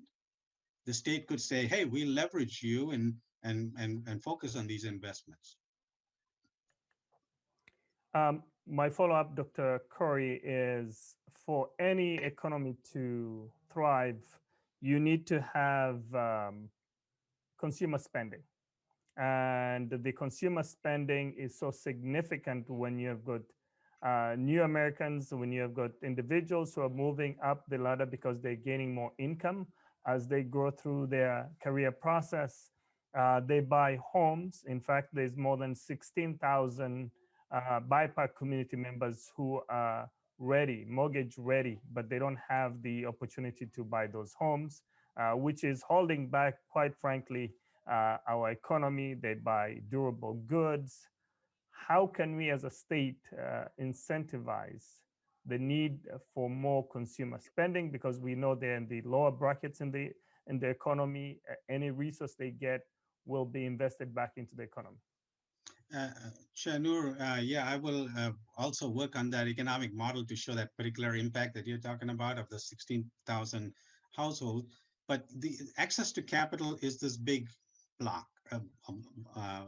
The state could say, hey, we leverage you and focus on these investments. My follow-up, Dr. Corrie, is for any economy to thrive, you need to have consumer spending. And the consumer spending is so significant when you've got new Americans, when you have got individuals who are moving up the ladder because they're gaining more income as they go through their career process. They buy homes. In fact, there's more than 16,000 BIPOC community members who are ready, mortgage ready, but they don't have the opportunity to buy those homes, which is holding back, quite frankly, our economy. They buy durable goods. How can we as a state incentivize the need for more consumer spending? Because we know they're in the lower brackets in the economy. Any resource they get will be invested back into the economy. Chair Noor, yeah, I will also work on that economic model to show that particular impact that you're talking about of the 16,000 households. But the access to capital is this big block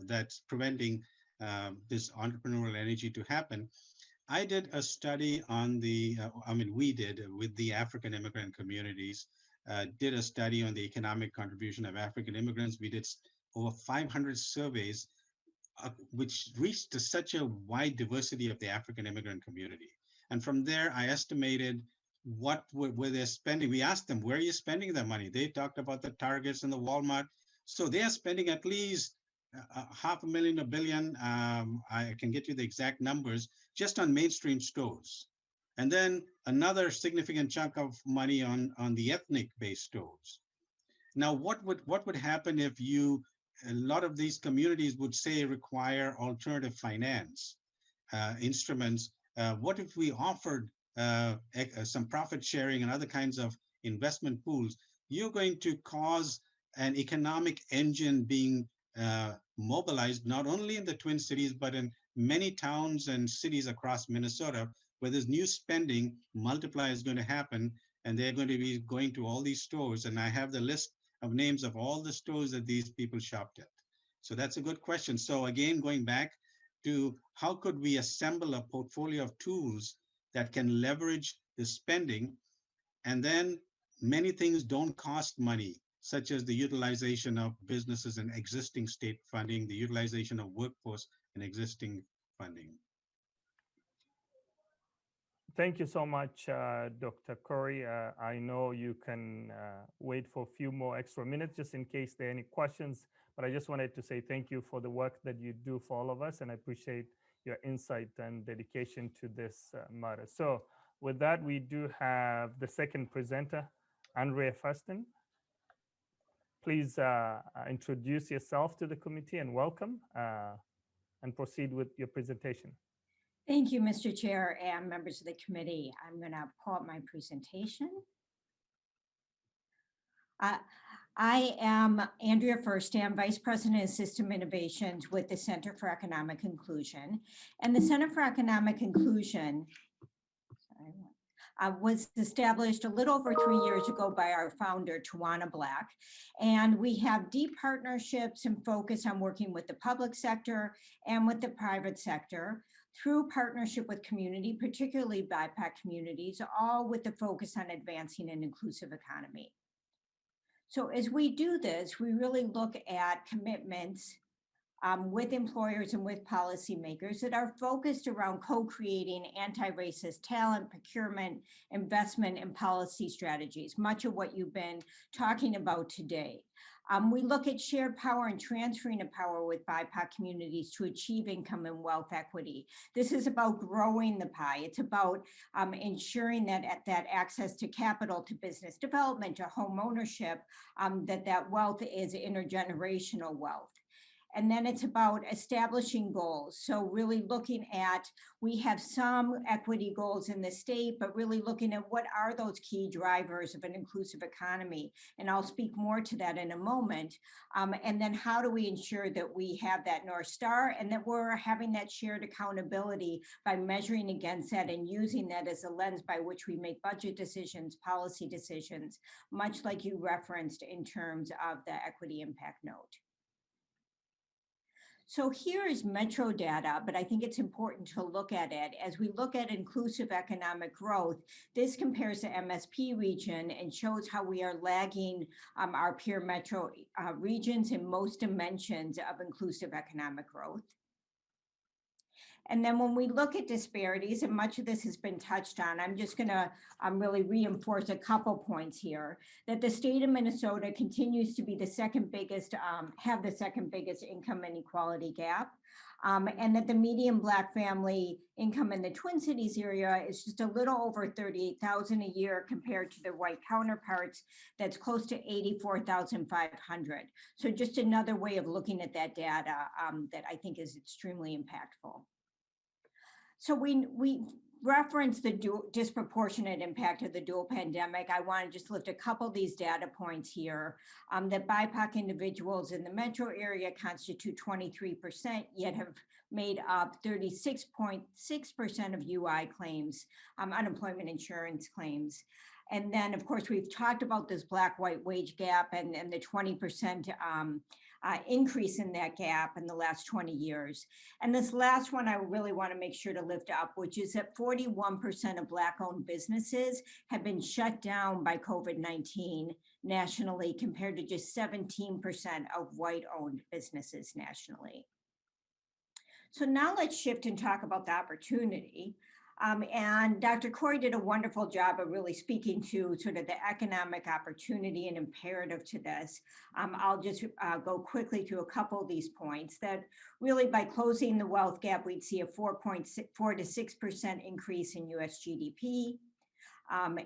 that's preventing this entrepreneurial energy to happen. I did a study on we did with the African immigrant communities, did a study on the economic contribution of African immigrants. We did over 500 surveys which reached to such a wide diversity of the African immigrant community. And from there, I estimated what were they spending. We asked them, where are you spending their money? They talked about the Targets and the Walmart. So they are spending at least $500,000, $1 billion. I can get you the exact numbers just on mainstream stores. And then another significant chunk of money on the ethnic-based stores. Now, what would happen if a lot of these communities would say require alternative finance instruments? What if we offered some profit sharing and other kinds of investment pools? You're going to cause an economic engine being mobilized, not only in the Twin Cities, but in many towns and cities across Minnesota, where there's new spending, multiply is going to happen, and they're going to be going to all these stores. And I have the list of names of all the stores that these people shopped at. So that's a good question. So again, going back to how could we assemble a portfolio of tools that can leverage the spending, and then many things don't cost money, such as the utilization of businesses and existing state funding, the utilization of workforce and existing funding. Thank you so much, Dr. Corrie. I know you can wait for a few more extra minutes just in case there are any questions, but I just wanted to say thank you for the work that you do for all of us, and I appreciate your insight and dedication to this matter. So with that, we do have the second presenter, Andrea Ferstan. Please introduce yourself to the committee and welcome, and proceed with your presentation. Thank you, Mr. Chair and members of the committee. I'm going to pull up my presentation. I am Andrea Ferstan, Vice President of System Innovations with the Center for Economic Inclusion. And the Center for Economic Inclusion was established a little over 3 years ago by our founder, Tawana Black. And we have deep partnerships and focus on working with the public sector and with the private sector through partnership with community, particularly BIPOC communities, all with the focus on advancing an inclusive economy. So as we do this, we really look at commitments with employers and with policymakers that are focused around co-creating anti-racist talent, procurement, investment, and policy strategies, much of what you've been talking about today. We look at shared power and transferring of power with BIPOC communities to achieve income and wealth equity. This is about growing the pie. It's about ensuring that access to capital, to business development, to home ownership, that wealth is intergenerational wealth. And then it's about establishing goals. So really looking at, we have some equity goals in the state, but really looking at what are those key drivers of an inclusive economy. And I'll speak more to that in a moment. And then how do we ensure that we have that North Star and that we're having that shared accountability by measuring against that and using that as a lens by which we make budget decisions, policy decisions, much like you referenced in terms of the equity impact note. So here is metro data, but I think it's important to look at it. As we look at inclusive economic growth, this compares the MSP region and shows how we are lagging our peer metro regions in most dimensions of inclusive economic growth. And then when we look at disparities, and much of this has been touched on, I'm just going to really reinforce a couple points here, that the state of Minnesota continues to be the second biggest, have the second biggest income inequality gap, and that the median Black family income in the Twin Cities area is just a little over $38,000 a year compared to their white counterparts that's close to $84,500. So just another way of looking at that data that I think is extremely impactful. So we reference the disproportionate impact of the dual pandemic, I want to just lift a couple of these data points here, that BIPOC individuals in the metro area constitute 23%, yet have made up 36.6% of UI claims, unemployment insurance claims. And then, of course, we've talked about this Black-white wage gap and the 20% increase in that gap in the last 20 years. And this last one, I really want to make sure to lift up, which is that 41% of Black-owned businesses have been shut down by COVID-19 nationally, compared to just 17% of white-owned businesses nationally. So now let's shift and talk about the opportunity. And Dr. Corrie did a wonderful job of really speaking to sort of the economic opportunity and imperative to this. I'll just go quickly through a couple of these points that really by closing the wealth gap, we'd see a 4 to 6% increase in US GDP.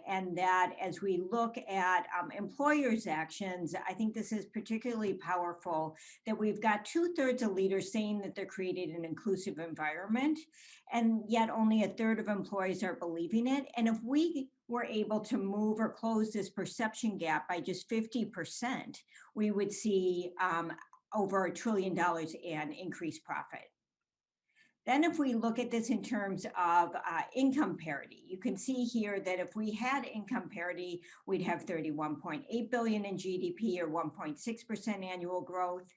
And that as we look at employers' actions, I think this is particularly powerful that we've got 2/3 of leaders saying that they're creating an inclusive environment, and yet only 1/3 of employees are believing it. And if we were able to move or close this perception gap by just 50%, we would see over $1 trillion in increased profit. Then if we look at this in terms of income parity, you can see here that if we had income parity, we'd have 31.8 billion in GDP or 1.6% annual growth.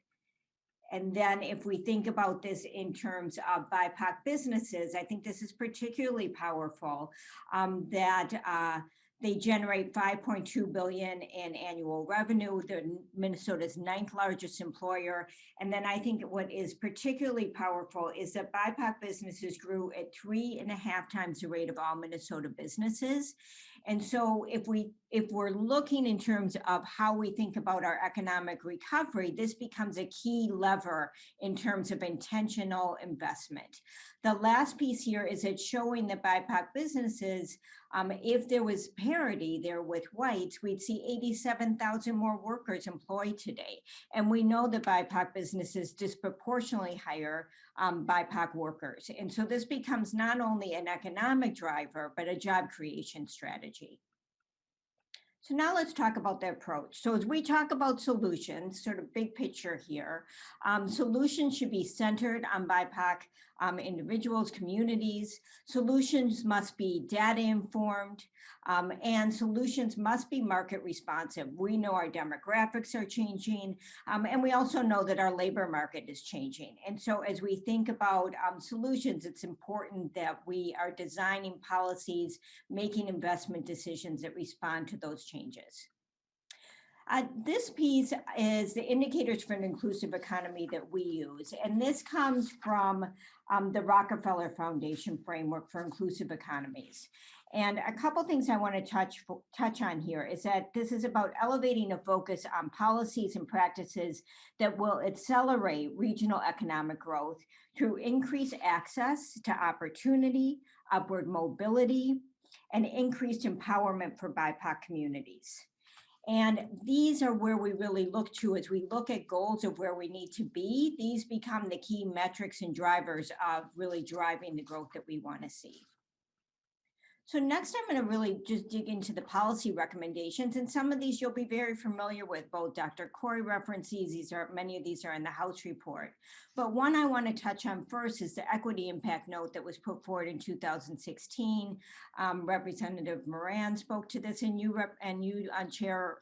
And then if we think about this in terms of BIPOC businesses, I think this is particularly powerful, that they generate 5.2 billion in annual revenue. They're Minnesota's 9th largest employer. And then I think what is particularly powerful is that BIPOC businesses grew at 3.5 times the rate of all Minnesota businesses. And so if we're looking in terms of how we think about our economic recovery, this becomes a key lever in terms of intentional investment. The last piece here is it's showing that BIPOC businesses, if there was parity there with whites, we'd see 87,000 more workers employed today. And we know that BIPOC businesses disproportionately hire BIPOC workers. And so this becomes not only an economic driver, but a job creation strategy. So now let's talk about the approach. So as we talk about solutions, sort of big picture here, solutions should be centered on BIPOC individuals, communities. Solutions must be data informed, and solutions must be market responsive. We know our demographics are changing, and we also know that our labor market is changing. And so as we think about solutions, it's important that we are designing policies, making investment decisions that respond to those changes. This piece is the indicators for an inclusive economy that we use. And this comes from the Rockefeller Foundation framework for inclusive economies. And a couple things I want to touch on here is that this is about elevating a focus on policies and practices that will accelerate regional economic growth through increased access to opportunity, upward mobility, and increased empowerment for BIPOC communities. And these are where we really look to as we look at goals of where we need to be. These become the key metrics and drivers of really driving the growth that we want to see. So next, I'm going to really just dig into the policy recommendations, and some of these you'll be very familiar with. Both Dr. Corrie references, many of these are in the House report. But one I want to touch on first is the equity impact note that was put forward in 2016. Representative Moran spoke to this, and you, Chair,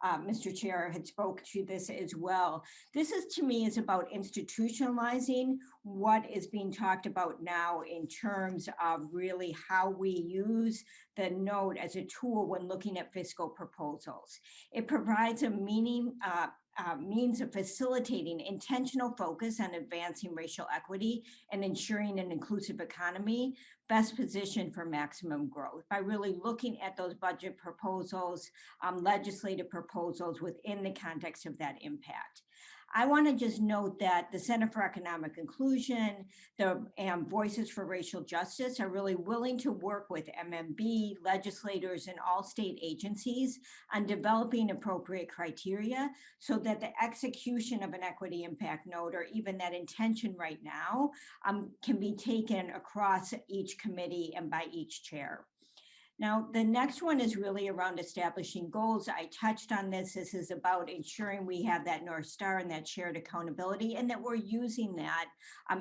Mr. Chair, had spoke to this as well. This is, to me, is about institutionalizing what is being talked about now in terms of really how we use the note as a tool when looking at fiscal proposals. It provides a means of facilitating intentional focus on advancing racial equity and ensuring an inclusive economy best positioned for maximum growth by really looking at those budget proposals, legislative proposals within the context of that impact. I want to just note that the Center for Economic Inclusion, the Voices for Racial Justice are really willing to work with MMB, legislators, and all state agencies on developing appropriate criteria so that the execution of an equity impact note, or even that intention right now, can be taken across each committee and by each chair. Now, the next one is really around establishing goals. I touched on this. This is about ensuring we have that North Star and that shared accountability, and that we're using that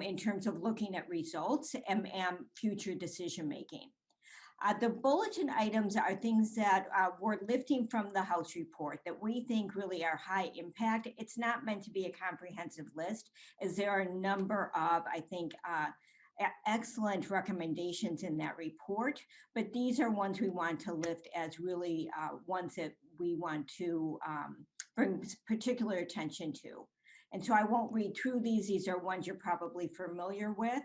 in terms of looking at results and future decision-making. The bulletin items are things that we're lifting from the House report that we think really are high impact. It's not meant to be a comprehensive list, as there are a number of, I think, excellent recommendations in that report, but these are ones we want to lift as really ones that we want to bring particular attention to. And so I won't read through these. These are ones you're probably familiar with,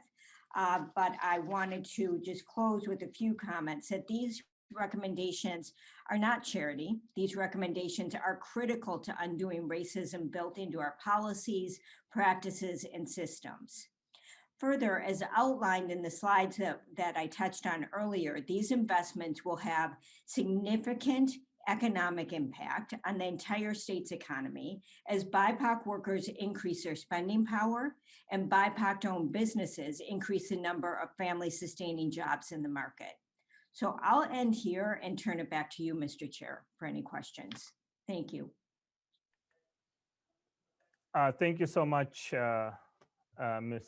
but I wanted to just close with a few comments that these recommendations are not charity. These recommendations are critical to undoing racism built into our policies, practices, and systems. Further, as outlined in the slides that I touched on earlier, these investments will have significant economic impact on the entire state's economy as BIPOC workers increase their spending power and BIPOC-owned businesses increase the number of family-sustaining jobs in the market. So I'll end here and turn it back to you, Mr. Chair, for any questions. Thank you. Thank you so much, Ms.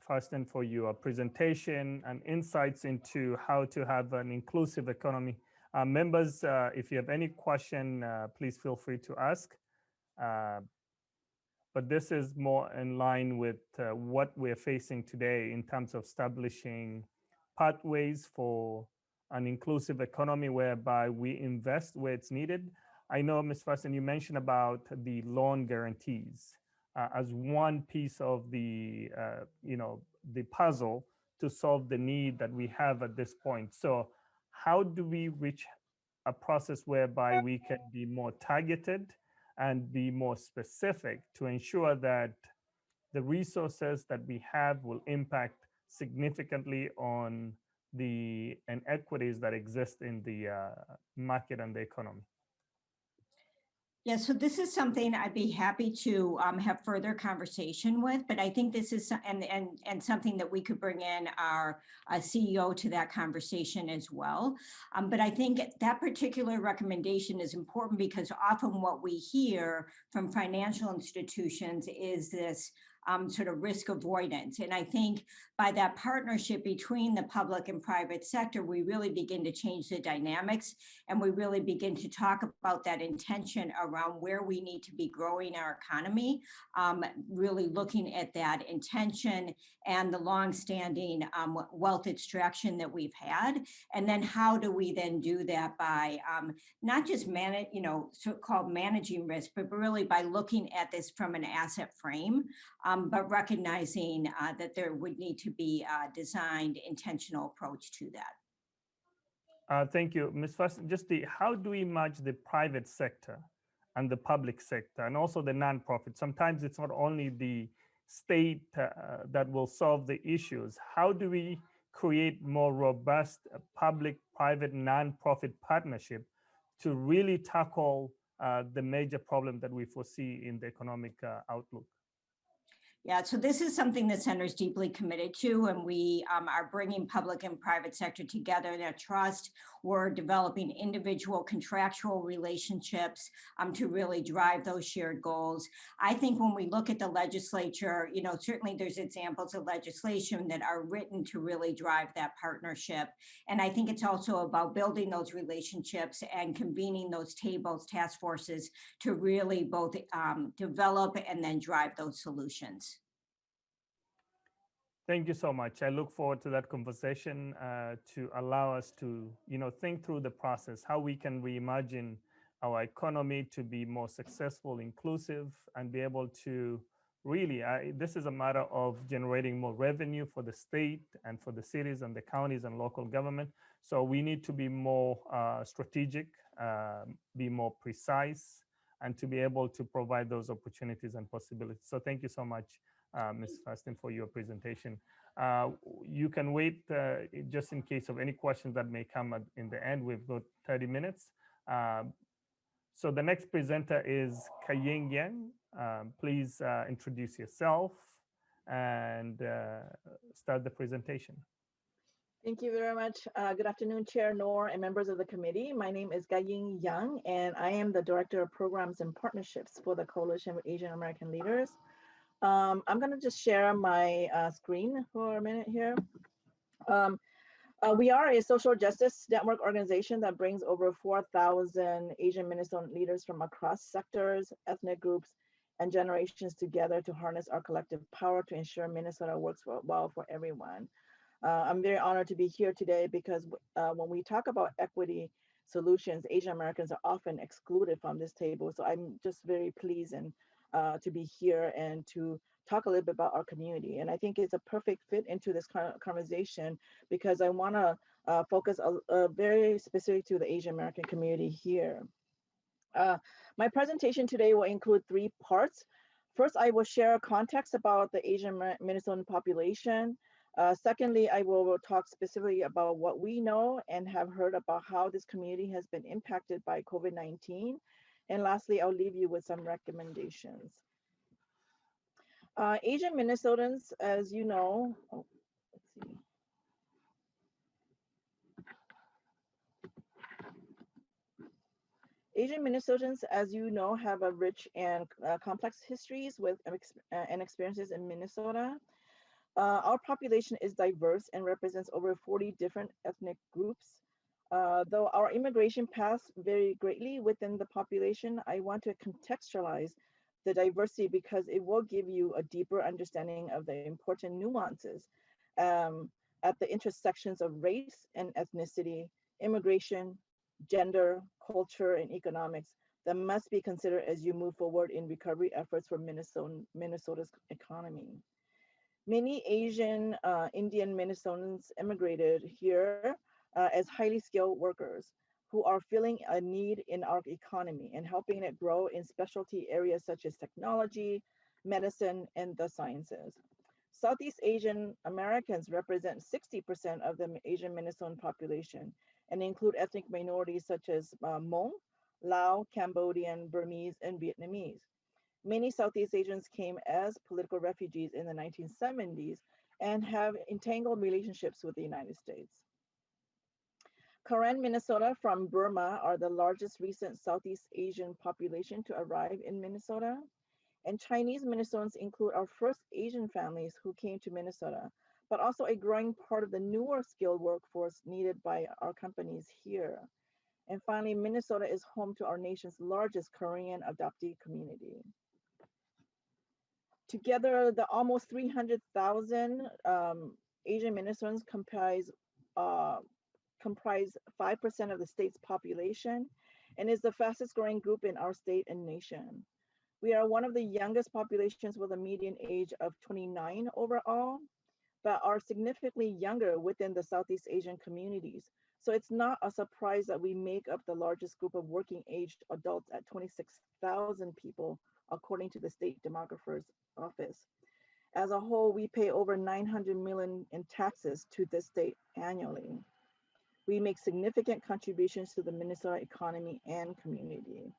Ferstan, for your presentation and insights into how to have an inclusive economy. Members, if you have any question, please feel free to ask. But this is more in line with what we're facing today in terms of establishing pathways for an inclusive economy whereby we invest where it's needed. I know, Ms. Ferstan, you mentioned about the loan guarantees as one piece of the the puzzle to solve the need that we have at this point. So how do we reach a process whereby we can be more targeted and be more specific to ensure that the resources that we have will impact significantly on the inequities that exist in the market and the economy? Yeah, so this is something I'd be happy to have further conversation with, but I think this is and something that we could bring in our CEO to that conversation as well. But I think that particular recommendation is important because often what we hear from financial institutions is this sort of risk avoidance. And I think by that partnership between the public and private sector, we really begin to change the dynamics and we really begin to talk about that intention around where we need to be growing our economy, really looking at that intention and the longstanding wealth extraction that we've had. And then how do we then do that by not just so-called managing risk, but really by looking at this from an asset frame, but recognizing that there would need to be a designed intentional approach to that. Thank you, Ms. Ferstan. Just how do we merge the private sector and the public sector and also the nonprofit? Sometimes it's not only the state that will solve the issues. How do we create more robust public-private nonprofit partnership to really tackle the major problem that we foresee in the economic outlook? Yeah, so this is something the center is deeply committed to, and we are bringing public and private sector together in a trust. We're developing individual contractual relationships to really drive those shared goals. I think when we look at the legislature, certainly there's examples of legislation that are written to really drive that partnership. And I think it's also about building those relationships and convening those tables, task forces to really both develop and then drive those solutions. Thank you so much. I look forward to that conversation to allow us to, think through the process, how we can reimagine our economy to be more successful, inclusive, and be able to really, this is a matter of generating more revenue for the state and for the cities and the counties and local government. So we need to be more strategic, be more precise, and to be able to provide those opportunities and possibilities. So thank you so much, Ms. Ferstan, for your presentation. You can wait just in case of any questions that may come in the end. We've got 30 minutes. So the next presenter is Kaying Yang. Please introduce yourself and start the presentation. Thank you very much. Good afternoon, Chair Noor and members of the committee. My name is Gaying Yang, and I am the Director of Programs and Partnerships for the Coalition of Asian American Leaders. I'm going to just share my screen for a minute here. We are a social justice network organization that brings over 4,000 Asian Minnesotan leaders from across sectors, ethnic groups, and generations together to harness our collective power to ensure Minnesota works well for everyone. I'm very honored to be here today because when we talk about equity solutions, Asian Americans are often excluded from this table. So I'm just very pleased and to be here and to talk a little bit about our community. And I think it's a perfect fit into this conversation because I want to focus very specific to the Asian American community here. My presentation today will include 3 parts. First, I will share context about the Asian Minnesotan population. Secondly, I will talk specifically about what we know and have heard about how this community has been impacted by COVID-19. And lastly, I'll leave you with some recommendations. Asian Minnesotans, as you know, let's see. Asian Minnesotans, as you know, have a rich and complex histories with and experiences in Minnesota. Our population is diverse and represents over 40 different ethnic groups. Though our immigration paths vary greatly within the population, I want to contextualize the diversity because it will give you a deeper understanding of the important nuances at the intersections of race and ethnicity, immigration, gender, culture, and economics that must be considered as you move forward in recovery efforts for Minnesota's economy. Many Asian Indian Minnesotans immigrated here as highly skilled workers who are filling a need in our economy and helping it grow in specialty areas such as technology, medicine, and the sciences. Southeast Asian Americans represent 60% of the Asian Minnesotan population and include ethnic minorities such as Hmong, Lao, Cambodian, Burmese, and Vietnamese. Many Southeast Asians came as political refugees in the 1970s and have entangled relationships with the United States. Karen, Minnesota from Burma are the largest recent Southeast Asian population to arrive in Minnesota. And Chinese Minnesotans include our first Asian families who came to Minnesota, but also a growing part of the newer skilled workforce needed by our companies here. And finally, Minnesota is home to our nation's largest Korean adoptee community. Together, the almost 300,000 Asian Minnesotans comprise 5% of the state's population and is the fastest growing group in our state and nation. We are one of the youngest populations with a median age of 29 overall, but are significantly younger within the Southeast Asian communities. So it's not a surprise that we make up the largest group of working aged adults at 26,000 people, according to the State Demographer's Office. As a whole, we pay over $900 million in taxes to the state annually. We make significant contributions to the Minnesota economy and community.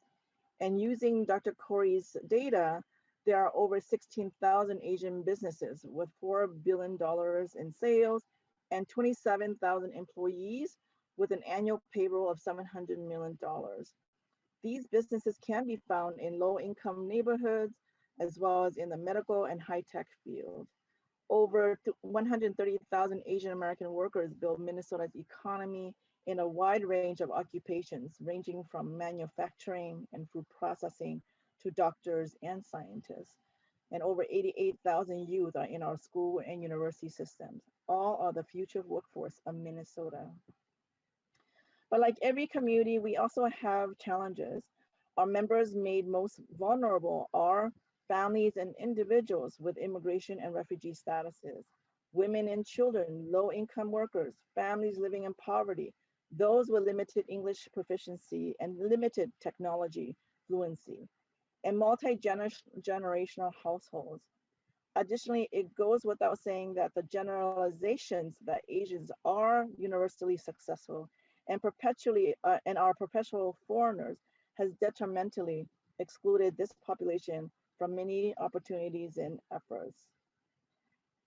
And using Dr. Corrie's data, there are over 16,000 Asian businesses with $4 billion in sales and 27,000 employees with an annual payroll of $700 million. These businesses can be found in low-income neighborhoods, as well as in the medical and high-tech field. Over 130,000 Asian American workers build Minnesota's economy in a wide range of occupations, ranging from manufacturing and food processing to doctors and scientists. And over 88,000 youth are in our school and university systems. All are the future workforce of Minnesota. But like every community, we also have challenges. Our members made most vulnerable are families and individuals with immigration and refugee statuses, women and children, low-income workers, families living in poverty, those with limited English proficiency and limited technology, fluency, and multi-generational households. Additionally, it goes without saying that the generalizations that Asians are universally successful and are perpetual foreigners has detrimentally excluded this population from many opportunities and efforts.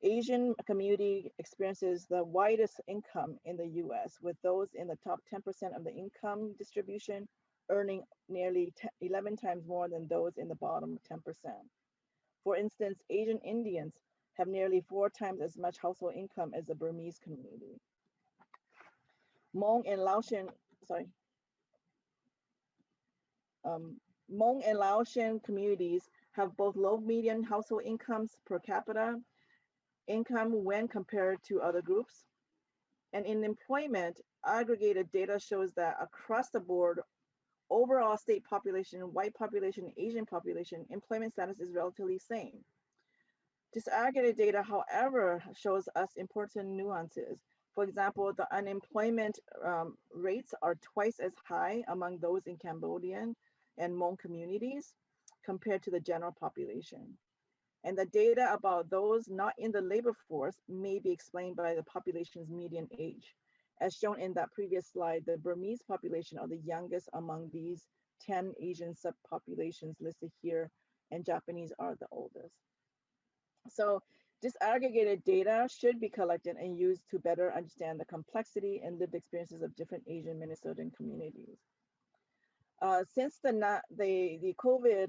Asian community experiences the widest income in the US, with those in the top 10% of the income distribution earning nearly 11 times more than those in the bottom 10%. For instance, Asian Indians have nearly 4 times as much household income as the Burmese community. Hmong and Laotian communities have both low median household incomes per capita income when compared to other groups. And in employment, aggregated data shows that across the board, overall state population, white population, Asian population, employment status is relatively same. Disaggregated data, however, shows us important nuances. For example, the unemployment rates are twice as high among those in Cambodian and Hmong communities compared to the general population. And the data about those not in the labor force may be explained by the population's median age. As shown in that previous slide, the Burmese population are the youngest among these 10 Asian subpopulations listed here, and Japanese are the oldest. So disaggregated data should be collected and used to better understand the complexity and lived experiences of different Asian Minnesotan communities. Since the COVID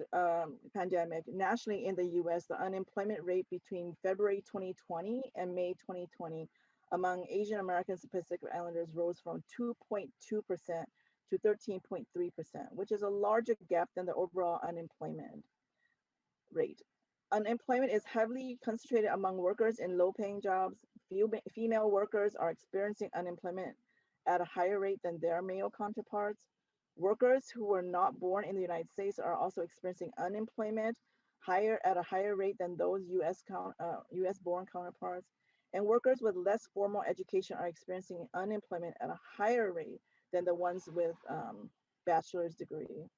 pandemic, nationally in the US, the unemployment rate between February 2020 and May 2020 among Asian Americans and Pacific Islanders rose from 2.2% to 13.3%, which is a larger gap than the overall unemployment rate. Unemployment is heavily concentrated among workers in low-paying jobs. Female workers are experiencing unemployment at a higher rate than their male counterparts. Workers who were not born in the United States are also experiencing unemployment at a higher rate than those US-born counterparts. And workers with less formal education are experiencing unemployment at a higher rate than the ones with bachelor's degree.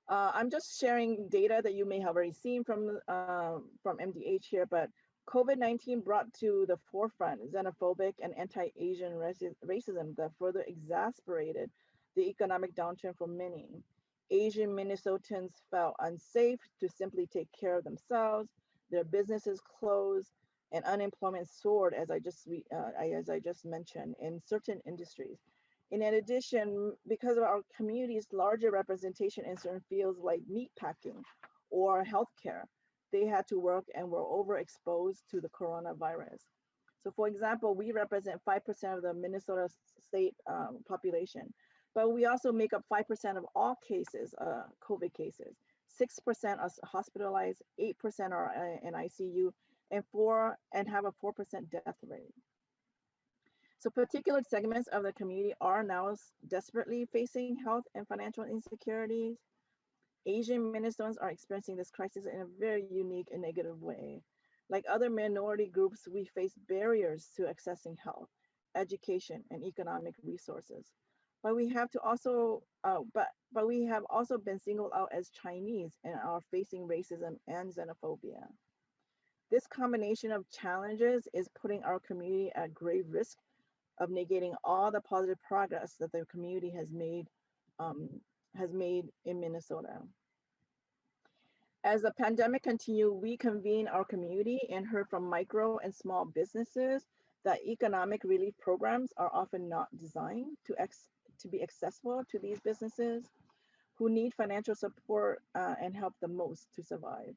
I'm just sharing data that you may have already seen from MDH here, but COVID-19 brought to the forefront xenophobic and anti-Asian racism that further exacerbated the economic downturn for many. Asian Minnesotans felt unsafe to simply take care of themselves, their businesses closed, and unemployment soared, as I just mentioned, in certain industries. In addition, because of our community's larger representation in certain fields like meatpacking or healthcare, they had to work and were overexposed to the coronavirus. So for example, we represent 5% of the Minnesota state population, but we also make up 5% of all cases, COVID cases. 6% are hospitalized, 8% are in ICU, and have a 4% death rate. So particular segments of the community are now desperately facing health and financial insecurities. Asian Minnesotans are experiencing this crisis in a very unique and negative way. Like other minority groups, we face barriers to accessing health, education, and economic resources. But we have also been singled out as Chinese and are facing racism and xenophobia. This combination of challenges is putting our community at grave risk of negating all the positive progress that the community has made in Minnesota. As the pandemic continued, we convened our community and heard from micro and small businesses that economic relief programs are often not designed to be accessible to these businesses who need financial support and help the most to survive.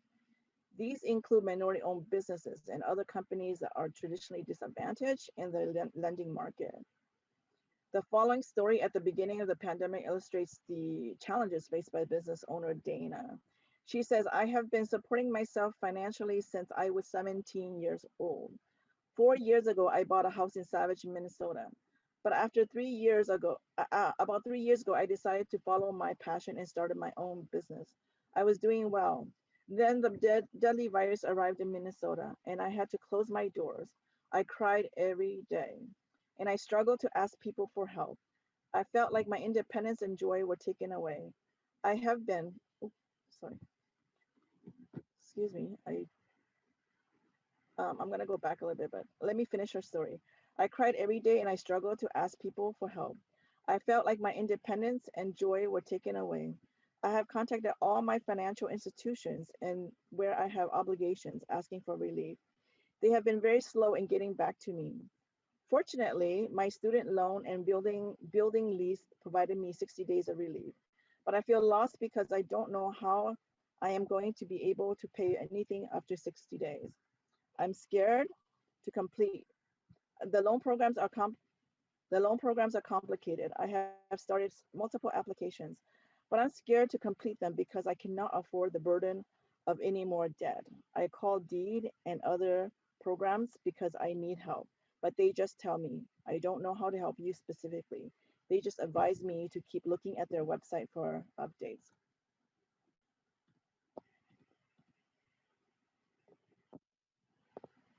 These include minority-owned businesses and other companies that are traditionally disadvantaged in the lending market. The following story at the beginning of the pandemic illustrates the challenges faced by business owner Dana. She says, I have been supporting myself financially since I was 17 years old. 4 years ago, I bought a house in Savage, Minnesota. But after 3 years ago, about 3 years ago, I decided to follow my passion and started my own business. I was doing well. Then the deadly virus arrived in Minnesota and I had to close my doors. I cried every day and I struggled to ask people for help. I felt like my independence and joy were taken away. I have been, oops, sorry, excuse me. I'm gonna go back a little bit, but let me finish her story. I cried every day and I struggled to ask people for help. I felt like my independence and joy were taken away. I have contacted all my financial institutions and where I have obligations asking for relief. They have been very slow in getting back to me. Fortunately, my student loan and building lease provided me 60 days of relief. But I feel lost because I don't know how I am going to be able to pay anything after 60 days. I'm scared to complete. The loan programs are complicated. I have started multiple applications, but I'm scared to complete them because I cannot afford the burden of any more debt. I call Deed and other programs because I need help, but they just tell me, I don't know how to help you specifically. They just advise me to keep looking at their website for updates.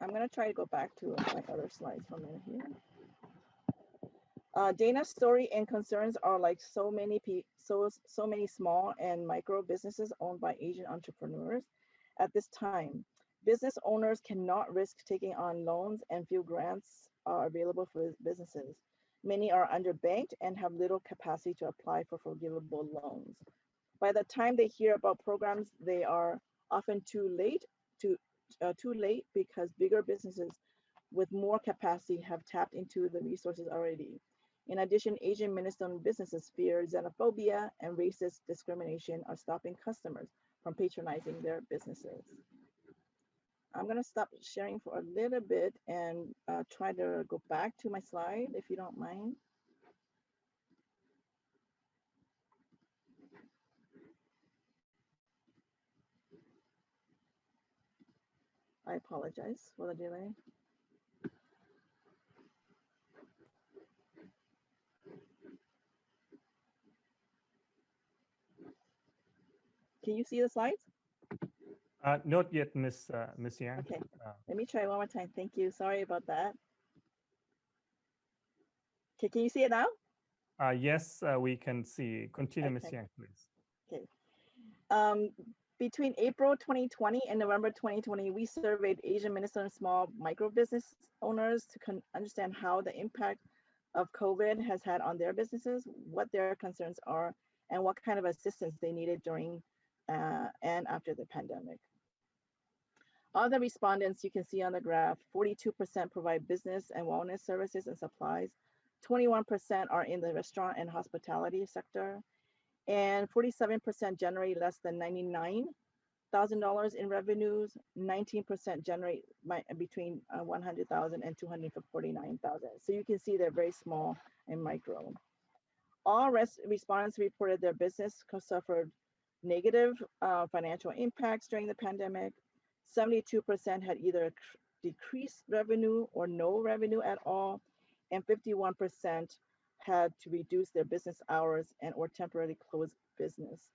I'm gonna try to go back to my other slides for a minute here. Dana's story and concerns are like so many small and micro businesses owned by Asian entrepreneurs. At this time, business owners cannot risk taking on loans and few grants are available for businesses. Many are underbanked and have little capacity to apply for forgivable loans. By the time they hear about programs, they are often too late because bigger businesses with more capacity have tapped into the resources already. In addition, Asian minister-owned businesses fear xenophobia and racist discrimination are stopping customers from patronizing their businesses. I'm gonna stop sharing for a little bit and try to go back to my slide if you don't mind. I apologize for the delay. Can you see the slides? Not yet, Miss Yang. Okay, let me try one more time. Thank you. Sorry about that. Okay, can you see it now? Yes, we can see. Continue, Miss Okay. Yang, please. Okay. Between April 2020 and November 2020, we surveyed Asian minister and small micro business owners to understand how the impact of COVID has had on their businesses, what their concerns are, and what kind of assistance they needed during and after the pandemic. All the respondents you can see on the graph, 42% provide business and wellness services and supplies, 21% are in the restaurant and hospitality sector, and 47% generate less than $99,000 in revenues. 19% generate between 100,000 and 249,000. So you can see they're very small and micro. All respondents reported their business suffered negative financial impacts during the pandemic. 72% had either decreased revenue or no revenue at all, and 51% had to reduce their business hours and or temporarily close business.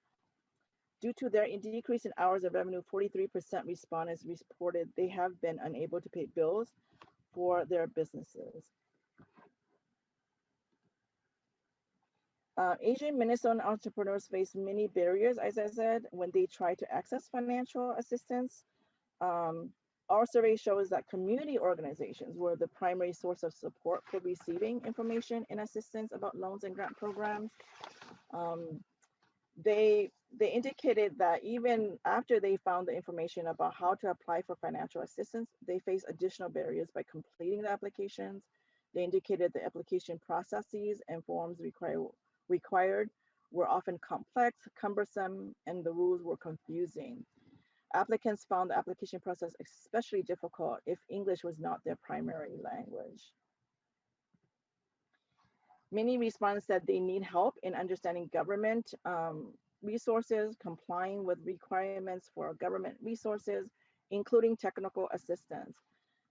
Due to their decrease in hours of revenue, 43% respondents reported they have been unable to pay bills for their businesses. Asian Minnesotan entrepreneurs face many barriers, as I said, when they try to access financial assistance. Our survey shows that community organizations were the primary source of support for receiving information and assistance about loans and grant programs. They indicated that even after they found the information about how to apply for financial assistance, they face additional barriers by completing the applications. They indicated the application processes and forms required were often complex, cumbersome, and the rules were confusing. Applicants found the application process especially difficult if English was not their primary language. Many respondents said they need help in understanding government resources, complying with requirements for government resources, including technical assistance.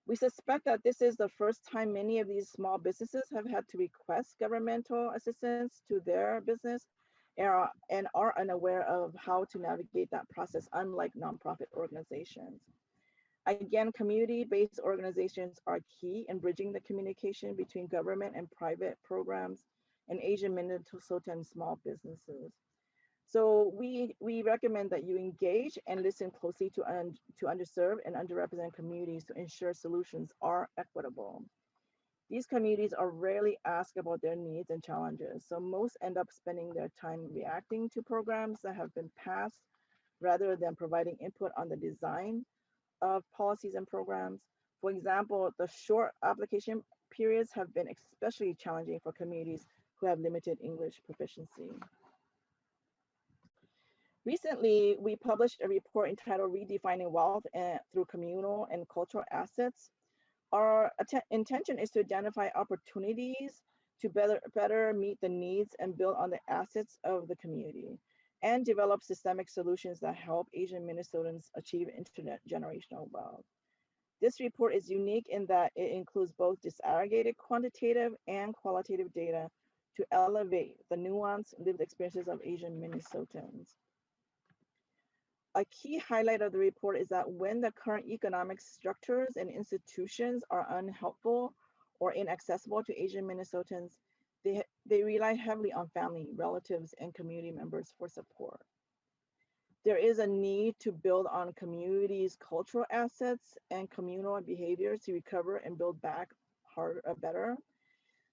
We suspect that this is the first time many of these small businesses have had to request governmental assistance to their business and are unaware of how to navigate that process, unlike nonprofit organizations. Again, community-based organizations are key in bridging the communication between government and private programs and Asian Minnesotan small businesses. So we recommend that you engage and listen closely to underserved and underrepresented communities to ensure solutions are equitable. These communities are rarely asked about their needs and challenges, so most end up spending their time reacting to programs that have been passed rather than providing input on the design of policies and programs. For example, the short application periods have been especially challenging for communities who have limited English proficiency. Recently, we published a report entitled Redefining Wealth Through Communal and Cultural Assets. Our intention is to identify opportunities to better meet the needs and build on the assets of the community and develop systemic solutions that help Asian Minnesotans achieve intergenerational wealth. This report is unique in that it includes both disaggregated quantitative and qualitative data to elevate the nuanced lived experiences of Asian Minnesotans. A key highlight of the report is that when the current economic structures and institutions are unhelpful or inaccessible to Asian Minnesotans, they rely heavily on family, relatives, and community members for support. There is a need to build on communities' cultural assets and communal behaviors to recover and build back better.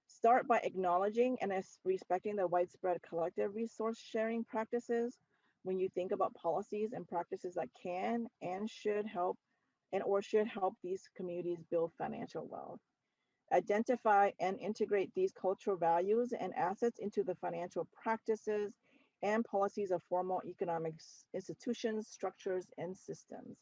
Start by acknowledging and respecting the widespread collective resource sharing practices when you think about policies and practices that can and should help these communities build financial wealth. Identify and integrate these cultural values and assets into the financial practices and policies of formal economic institutions, structures, and systems.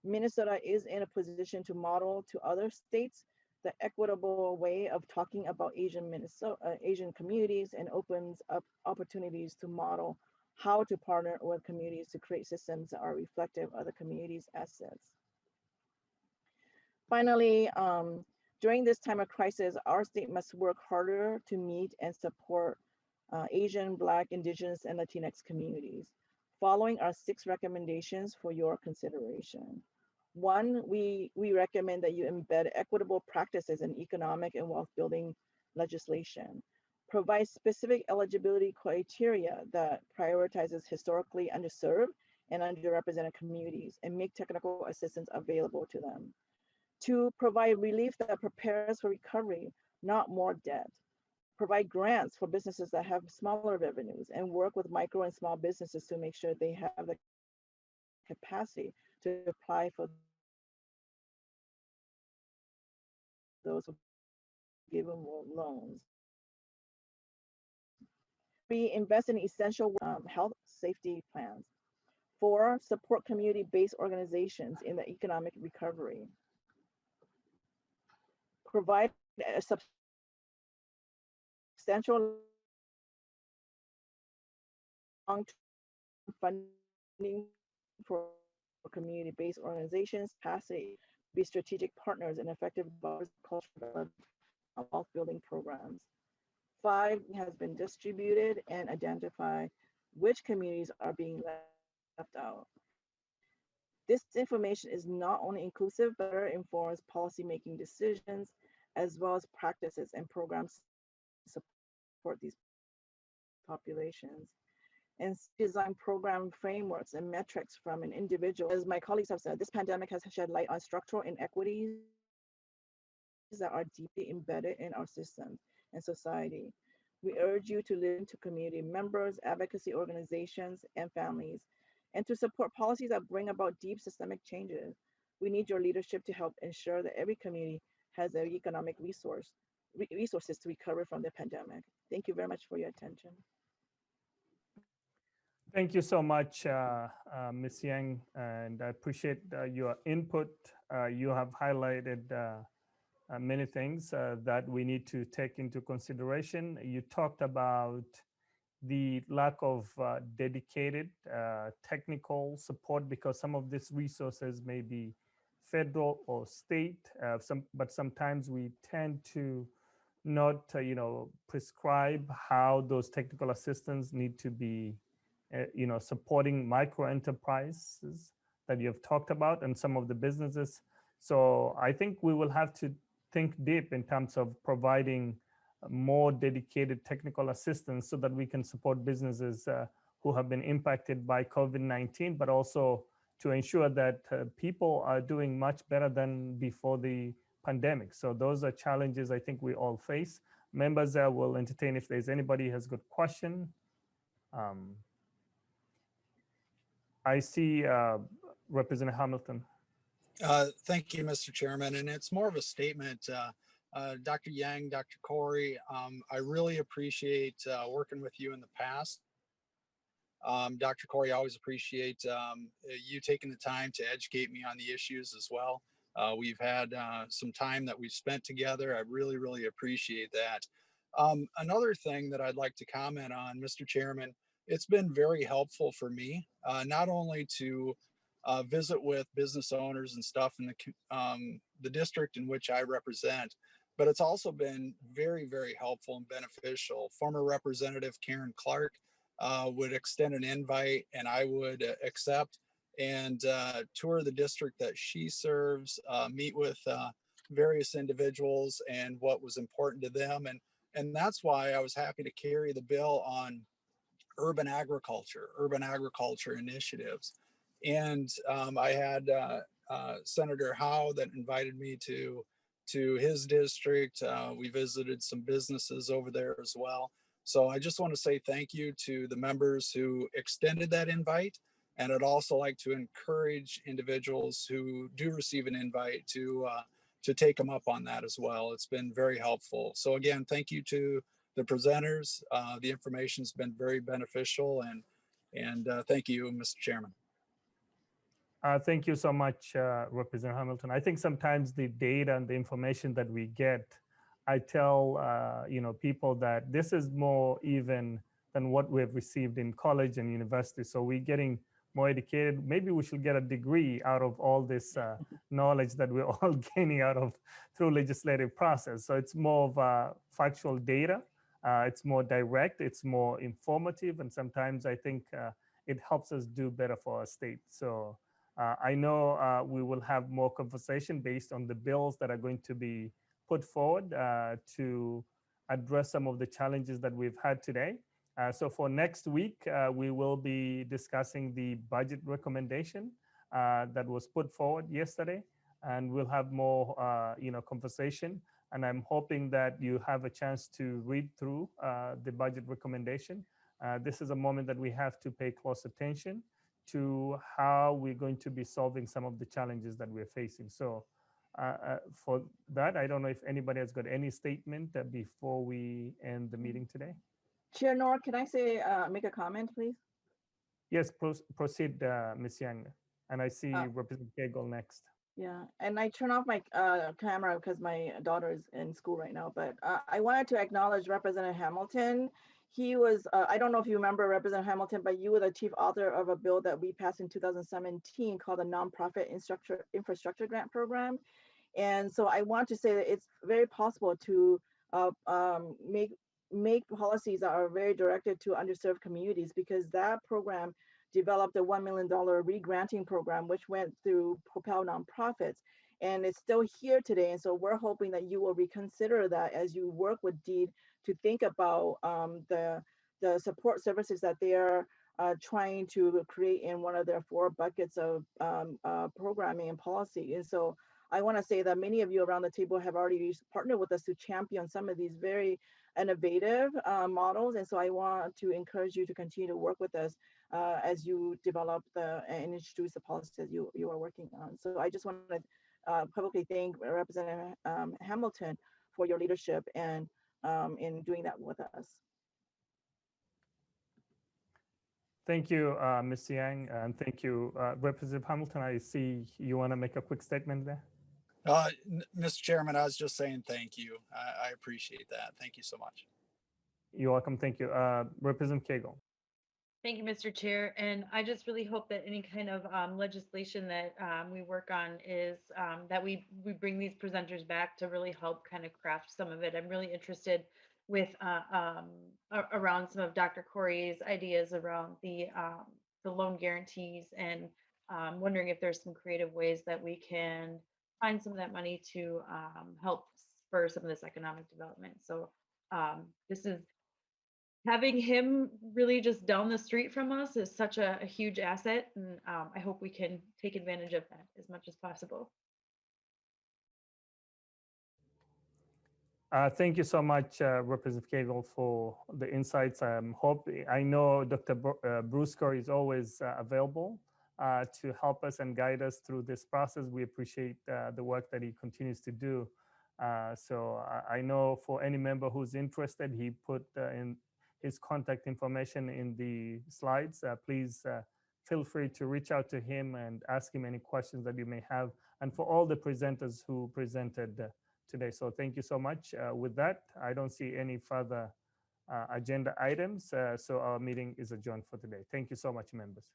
Minnesota is in a position to model to other states the equitable way of talking about Asian communities, and opens up opportunities to model how to partner with communities to create systems that are reflective of the community's assets. Finally, during this time of crisis, our state must work harder to meet and support Asian, Black, Indigenous, and Latinx communities. Following are 6 recommendations for your consideration. 1, we recommend that you embed equitable practices in economic and wealth building legislation. Provide specific eligibility criteria that prioritizes historically underserved and underrepresented communities and make technical assistance available to them. 2, provide relief that prepares for recovery, not more debt. Provide grants for businesses that have smaller revenues and work with micro and small businesses to make sure they have the capacity to apply for those who give them loans. 3, invest in essential health safety plans. 4, support community-based organizations in the economic recovery. Provide a substantial long-term funding for community-based organizations, capacity, be strategic partners and effective cultural wealth building programs. 5, has been distributed and identify which communities are being left out. This information is not only inclusive, but better informs policymaking decisions, as well as practices and programs to support these populations. And design program frameworks and metrics from an individual. As my colleagues have said, this pandemic has shed light on structural inequities that are deeply embedded in our systems and society. We urge you to listen to community members, advocacy organizations, and families, and to support policies that bring about deep systemic changes. We need your leadership to help ensure that every community has the economic resources to recover from the pandemic. Thank you very much for your attention. Thank you so much, Ms. Yang, and I appreciate your input. You have highlighted many things that we need to take into consideration. You talked about the lack of dedicated technical support because some of these resources may be federal or state, but sometimes we tend to not prescribe how those technical assistance need to be supporting micro enterprises that you have talked about and some of the businesses. So I think we will have to think deep in terms of providing more dedicated technical assistance so that we can support businesses who have been impacted by COVID-19, but also to ensure that people are doing much better than before the pandemic. So those are challenges I think we all face. Members will entertain if there's anybody has got question. I see Representative Hamilton. Thank you, Mr. Chairman. And it's more of a statement. Dr. Yang, Dr. Corrie, I really appreciate working with you in the past. Dr. Corrie, I always appreciate you taking the time to educate me on the issues as well. We've had some time that we've spent together. I really, really appreciate that. Another thing that I'd like to comment on, Mr. Chairman, it's been very helpful for me, not only to visit with business owners and stuff in the district in which I represent, but it's also been very, very helpful and beneficial. Former Representative Karen Clark would extend an invite and I would accept and tour the district that she serves, meet with various individuals and what was important to them. And that's why I was happy to carry the bill on urban agriculture initiatives. And I had Senator Howe that invited me to his district. We visited some businesses over there as well. So I just want to say thank you to the members who extended that invite. And I'd also like to encourage individuals who do receive an invite to take them up on that as well. It's been very helpful. So again, thank you to the presenters. The information's been very beneficial, and thank you, Mr. Chairman. Thank you so much, Representative Hamilton. I think sometimes the data and the information that we get, I tell people that this is more even than what we've received in college and university. So we're getting more educated. Maybe we should get a degree out of all this knowledge that we're all gaining out of through legislative process. So it's more of factual data. It's more direct. It's more informative, and sometimes I think it helps us do better for our state. So I know we will have more conversation based on the bills that are going to be put forward to address some of the challenges that we've had today. So for next week, we will be discussing the budget recommendation that was put forward yesterday, and we'll have more, conversation. And I'm hoping that you have a chance to read through the budget recommendation. This is a moment that we have to pay close attention to how we're going to be solving some of the challenges that we're facing. So for that, I don't know if anybody has got any statement before we end the meeting today. Chair Nora, can I say, make a comment, please? Yes, proceed, Ms. Yang. And I see Representative Cagle next. Yeah, and I turn off my camera because my daughter is in school right now, but I wanted to acknowledge Representative Hamilton. He was, I don't know if you remember Representative Hamilton, but you were the chief author of a bill that we passed in 2017 called the Nonprofit Infrastructure Grant Program. And so I want to say that it's very possible to make policies that are very directed to underserved communities, because that program developed a $1 million re-granting program, which went through Propel Nonprofits, and it's still here today. And so we're hoping that you will reconsider that as you work with DEED to think about the support services that they are trying to create in one of their 4 buckets of programming and policy. And so I want to say that many of you around the table have already partnered with us to champion some of these very innovative models. And so I want to encourage you to continue to work with us as you develop and introduce the policies you are working on. So I just want to publicly thank Representative Hamilton for your leadership and in doing that with us. Thank you, Ms. Yang, and thank you, Representative Hamilton. I see you want to make a quick statement there. Mr. Chairman, I was just saying thank you. I appreciate that. Thank you so much. You're welcome. Thank you. Representative Cagle. Thank you, Mr. Chair. And I just really hope that any kind of legislation that we work on is that we bring these presenters back to really help kind of craft some of it. I'm really interested with around some of Dr. Corrie's ideas around the loan guarantees, and wondering if there's some creative ways that we can find some of that money to help spur some of this economic development. So This is having him really just down the street from us is such a huge asset, and I hope we can take advantage of that as much as possible. Thank you so much, Representative Cagle, for the insights. I know Dr. Bruce Corrie is always available to help us and guide us through this process. We appreciate the work that he continues to do. So I know for any member who's interested, he put in his contact information in the slides. Please feel free to reach out to him and ask him any questions that you may have. And for all the presenters who presented today. So thank you so much. With that, I don't see any further agenda items. So our meeting is adjourned for today. Thank you so much, members.